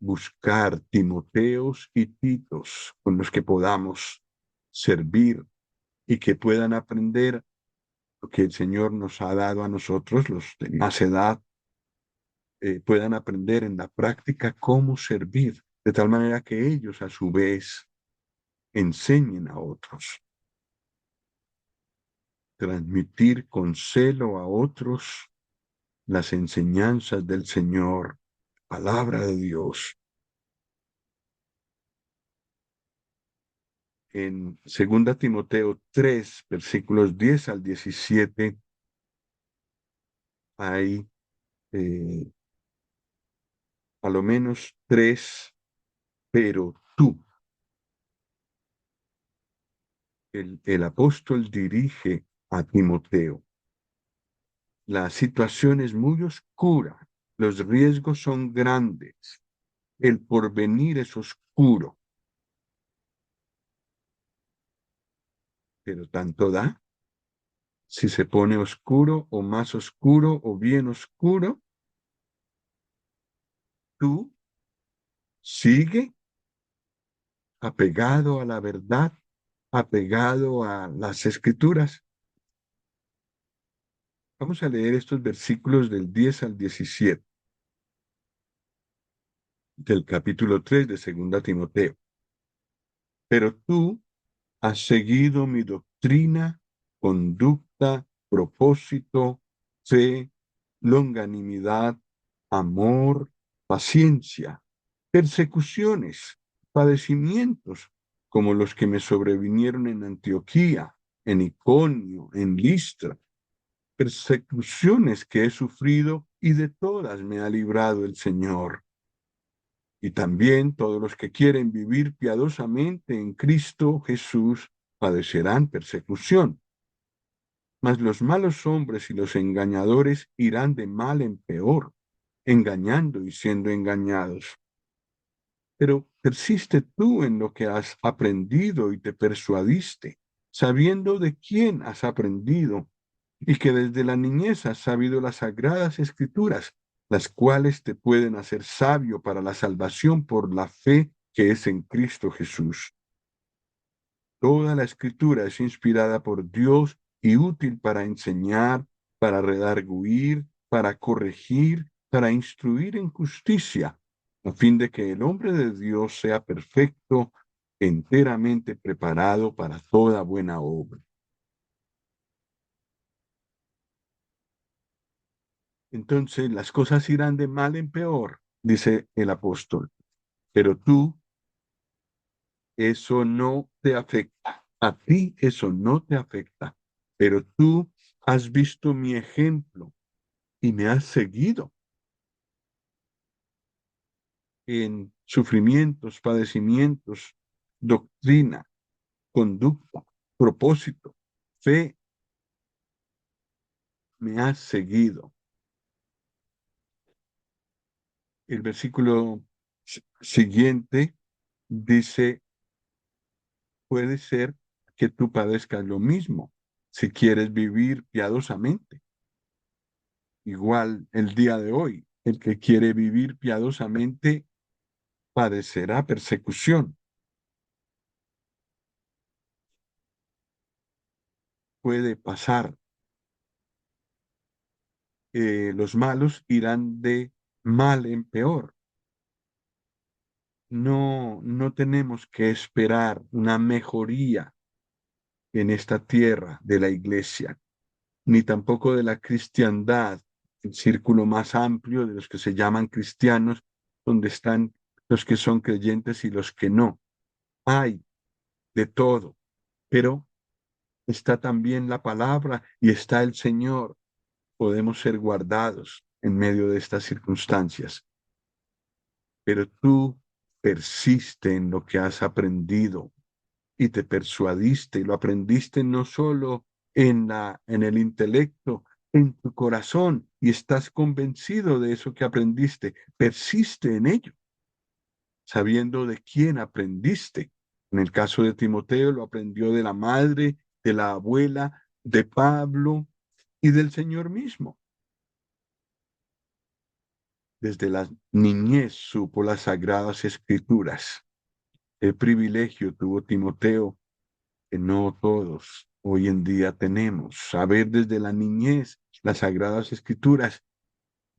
buscar Timoteos y Titos con los que podamos servir y que puedan aprender lo que el Señor nos ha dado a nosotros, los de más edad, puedan aprender en la práctica cómo servir, de tal manera que ellos a su vez enseñen a otros. Transmitir con celo a otros las enseñanzas del Señor, palabra de Dios. En 2 Timoteo 3, versículos 10 al 17, hay a lo menos tres, pero tú. El apóstol dirige a Timoteo. La situación es muy oscura, los riesgos son grandes, el porvenir es oscuro, pero tanto da si se pone oscuro o más oscuro o bien oscuro, tú sigue apegado a la verdad, apegado a las escrituras. Vamos a leer estos versículos del 10 al 17 del capítulo 3 de 2 Timoteo. Pero tú has seguido mi doctrina, conducta, propósito, fe, longanimidad, amor, paciencia, persecuciones, padecimientos, como los que me sobrevinieron en Antioquía, en Iconio, en Listra. persecuciones que he sufrido y de todas me ha librado el Señor. Y también todos los que quieren vivir piadosamente en Cristo Jesús padecerán persecución. Mas los malos hombres y los engañadores irán de mal en peor, engañando y siendo engañados. Pero persiste tú en lo que has aprendido y te persuadiste, sabiendo de quién has aprendido y que desde la niñez has sabido las sagradas escrituras, las cuales te pueden hacer sabio para la salvación por la fe que es en Cristo Jesús. Toda la escritura es inspirada por Dios y útil para enseñar, para redarguir, para corregir, para instruir en justicia, a fin de que el hombre de Dios sea perfecto, enteramente preparado para toda buena obra. Entonces las cosas irán de mal en peor, dice el apóstol, pero tú eso no te afecta. A ti eso no te afecta, pero tú has visto mi ejemplo y me has seguido en sufrimientos, padecimientos, doctrina, conducta, propósito, fe, me has seguido. El versículo siguiente dice, puede ser que tú padezcas lo mismo si quieres vivir piadosamente. Igual el día de hoy, el que quiere vivir piadosamente padecerá persecución. Puede pasar. Los malos irán de mal en peor. No tenemos que esperar una mejoría en esta tierra de la iglesia, ni tampoco de la cristiandad, el círculo más amplio de los que se llaman cristianos, donde están los que son creyentes y los que no. Hay de todo, pero está también la palabra y está el Señor. Podemos ser guardados en medio de estas circunstancias, pero tú persiste en lo que has aprendido y te persuadiste y lo aprendiste no solo en el intelecto, en tu corazón y estás convencido de eso que aprendiste, persiste en ello, sabiendo de quién aprendiste. En el caso de Timoteo lo aprendió de la madre, de la abuela, de Pablo y del Señor mismo. Desde la niñez supo las sagradas escrituras. El privilegio tuvo Timoteo que no todos hoy en día tenemos. Saber desde la niñez las sagradas escrituras.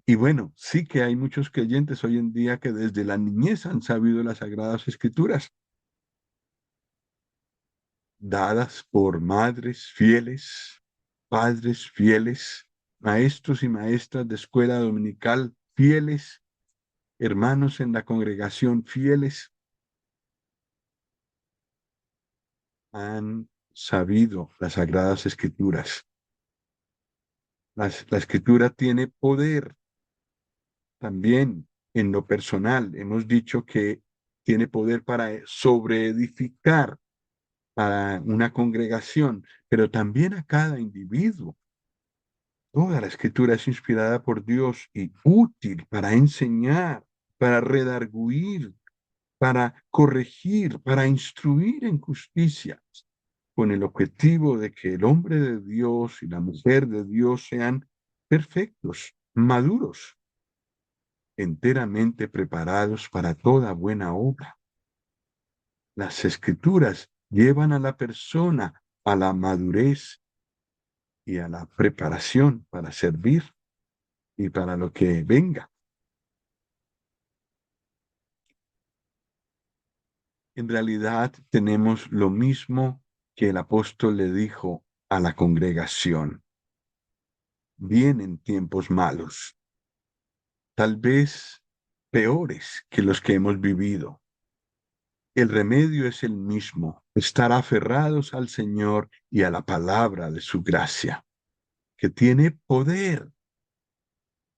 Y bueno, sí que hay muchos creyentes hoy en día que desde la niñez han sabido las sagradas escrituras, dadas por madres fieles, padres fieles, maestros y maestras de escuela dominical fieles, hermanos en la congregación fieles, han sabido las sagradas escrituras. La escritura tiene poder también en lo personal. Hemos dicho que tiene poder para sobreedificar a una congregación, pero también a cada individuo. Toda la escritura es inspirada por Dios y útil para enseñar, para redarguir, para corregir, para instruir en justicia, con el objetivo de que el hombre de Dios y la mujer de Dios sean perfectos, maduros, enteramente preparados para toda buena obra. Las escrituras llevan a la persona a la madurez y a la preparación para servir y para lo que venga. En realidad tenemos lo mismo que el apóstol le dijo a la congregación. Vienen tiempos malos, tal vez peores que los que hemos vivido. El remedio es el mismo, estar aferrados al Señor y a la palabra de su gracia. que tiene poder.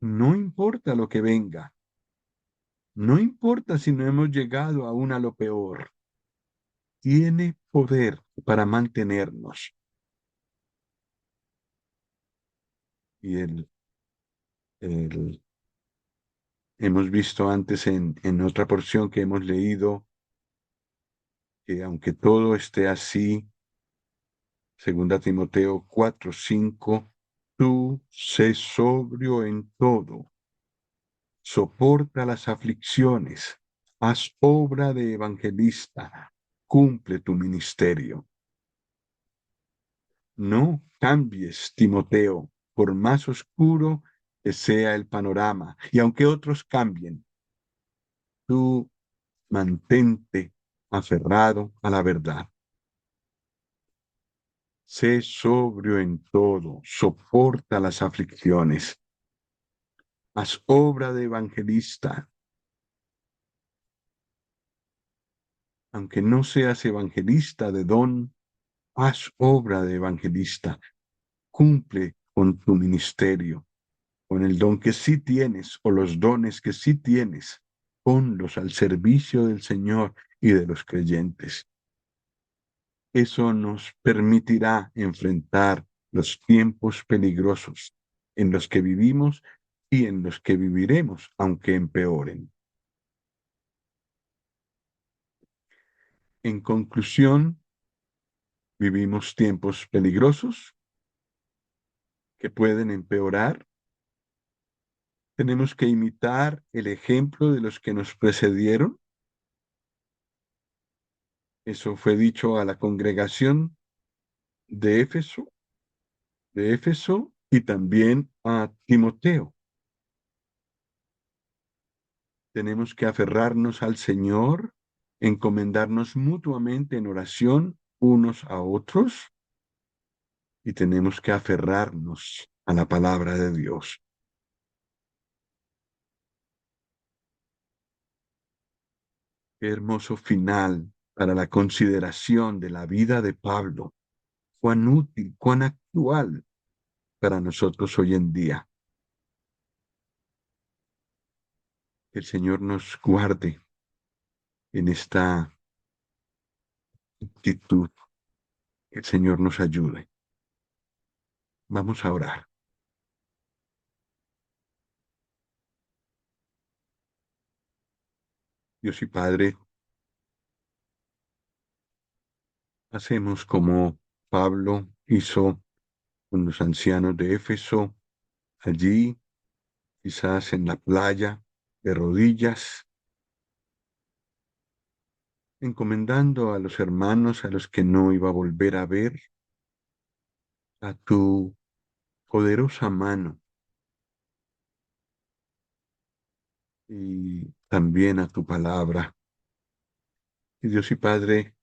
No importa lo que venga, no importa si no hemos llegado aún a lo peor, tiene poder para mantenernos. Y el- hemos visto antes en otra porción que hemos leído que aunque todo esté así, segunda Timoteo 4:5, tú sé sobrio en todo, soporta las aflicciones, haz obra de evangelista, cumple tu ministerio. No cambies, Timoteo, por más oscuro que sea el panorama, y aunque otros cambien, tú mantente aferrado a la verdad. Sé sobrio en todo, soporta las aflicciones, haz obra de evangelista. Aunque no seas evangelista de don, haz obra de evangelista. Cumple con tu ministerio, con el don que sí tienes o los dones que sí tienes. Ponlos al servicio del Señor y de los creyentes. Eso nos permitirá enfrentar los tiempos peligrosos en los que vivimos y en los que viviremos, aunque empeoren. En conclusión, vivimos tiempos peligrosos que pueden empeorar. Tenemos que imitar el ejemplo de los que nos precedieron. Eso fue dicho a la congregación de Éfeso y también a Timoteo. Tenemos que aferrarnos al Señor, encomendarnos mutuamente en oración unos a otros y tenemos que aferrarnos a la palabra de Dios. Qué hermoso final para la consideración de la vida de Pablo. Cuán útil, cuán actual para nosotros hoy en día. Que el Señor nos guarde en esta actitud. Que el Señor nos ayude. Vamos a orar. Dios y Padre, hacemos como Pablo hizo con los ancianos de Éfeso, allí, quizás en la playa, de rodillas, encomendando a los hermanos a los que no iba a volver a ver, a tu poderosa mano y también a tu palabra. Y Dios y Padre,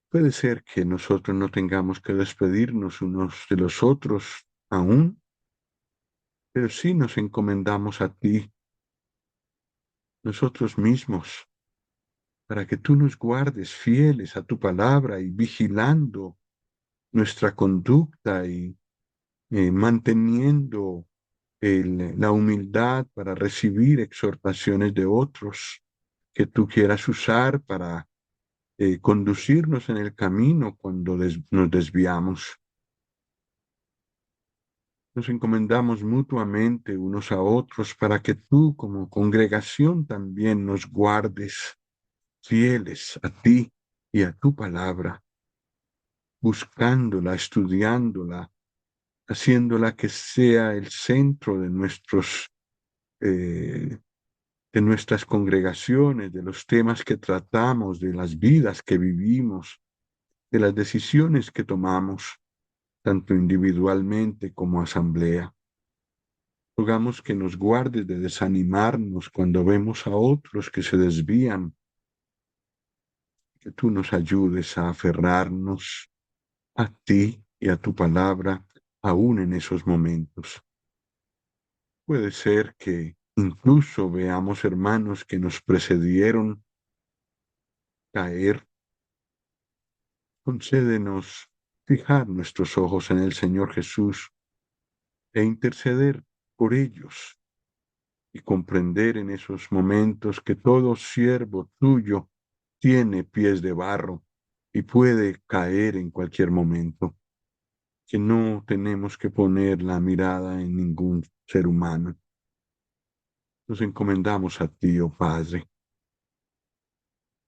puede ser que nosotros no tengamos que despedirnos unos de los otros aún, pero sí nos encomendamos a ti, nosotros mismos, para que tú nos guardes fieles a tu palabra y vigilando nuestra conducta y manteniendo la humildad para recibir exhortaciones de otros que tú quieras usar para conducirnos en el camino cuando nos desviamos. Nos encomendamos mutuamente unos a otros para que tú como congregación también nos guardes fieles a ti y a tu palabra, buscándola, estudiándola, haciéndola que sea el centro eh, de nuestras congregaciones, de los temas que tratamos, de las vidas que vivimos, de las decisiones que tomamos, tanto individualmente como asamblea. Rogamos que nos guardes de desanimarnos cuando vemos a otros que se desvían, que tú nos ayudes a aferrarnos a ti y a tu palabra aún en esos momentos. Puede ser que incluso veamos hermanos que nos precedieron caer. Concédenos fijar nuestros ojos en el Señor Jesús e interceder por ellos y comprender en esos momentos que todo siervo tuyo tiene pies de barro y puede caer en cualquier momento, que no tenemos que poner la mirada en ningún ser humano. Nos encomendamos a ti, oh Padre,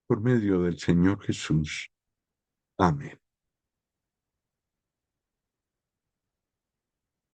por medio del Señor Jesús. Amén.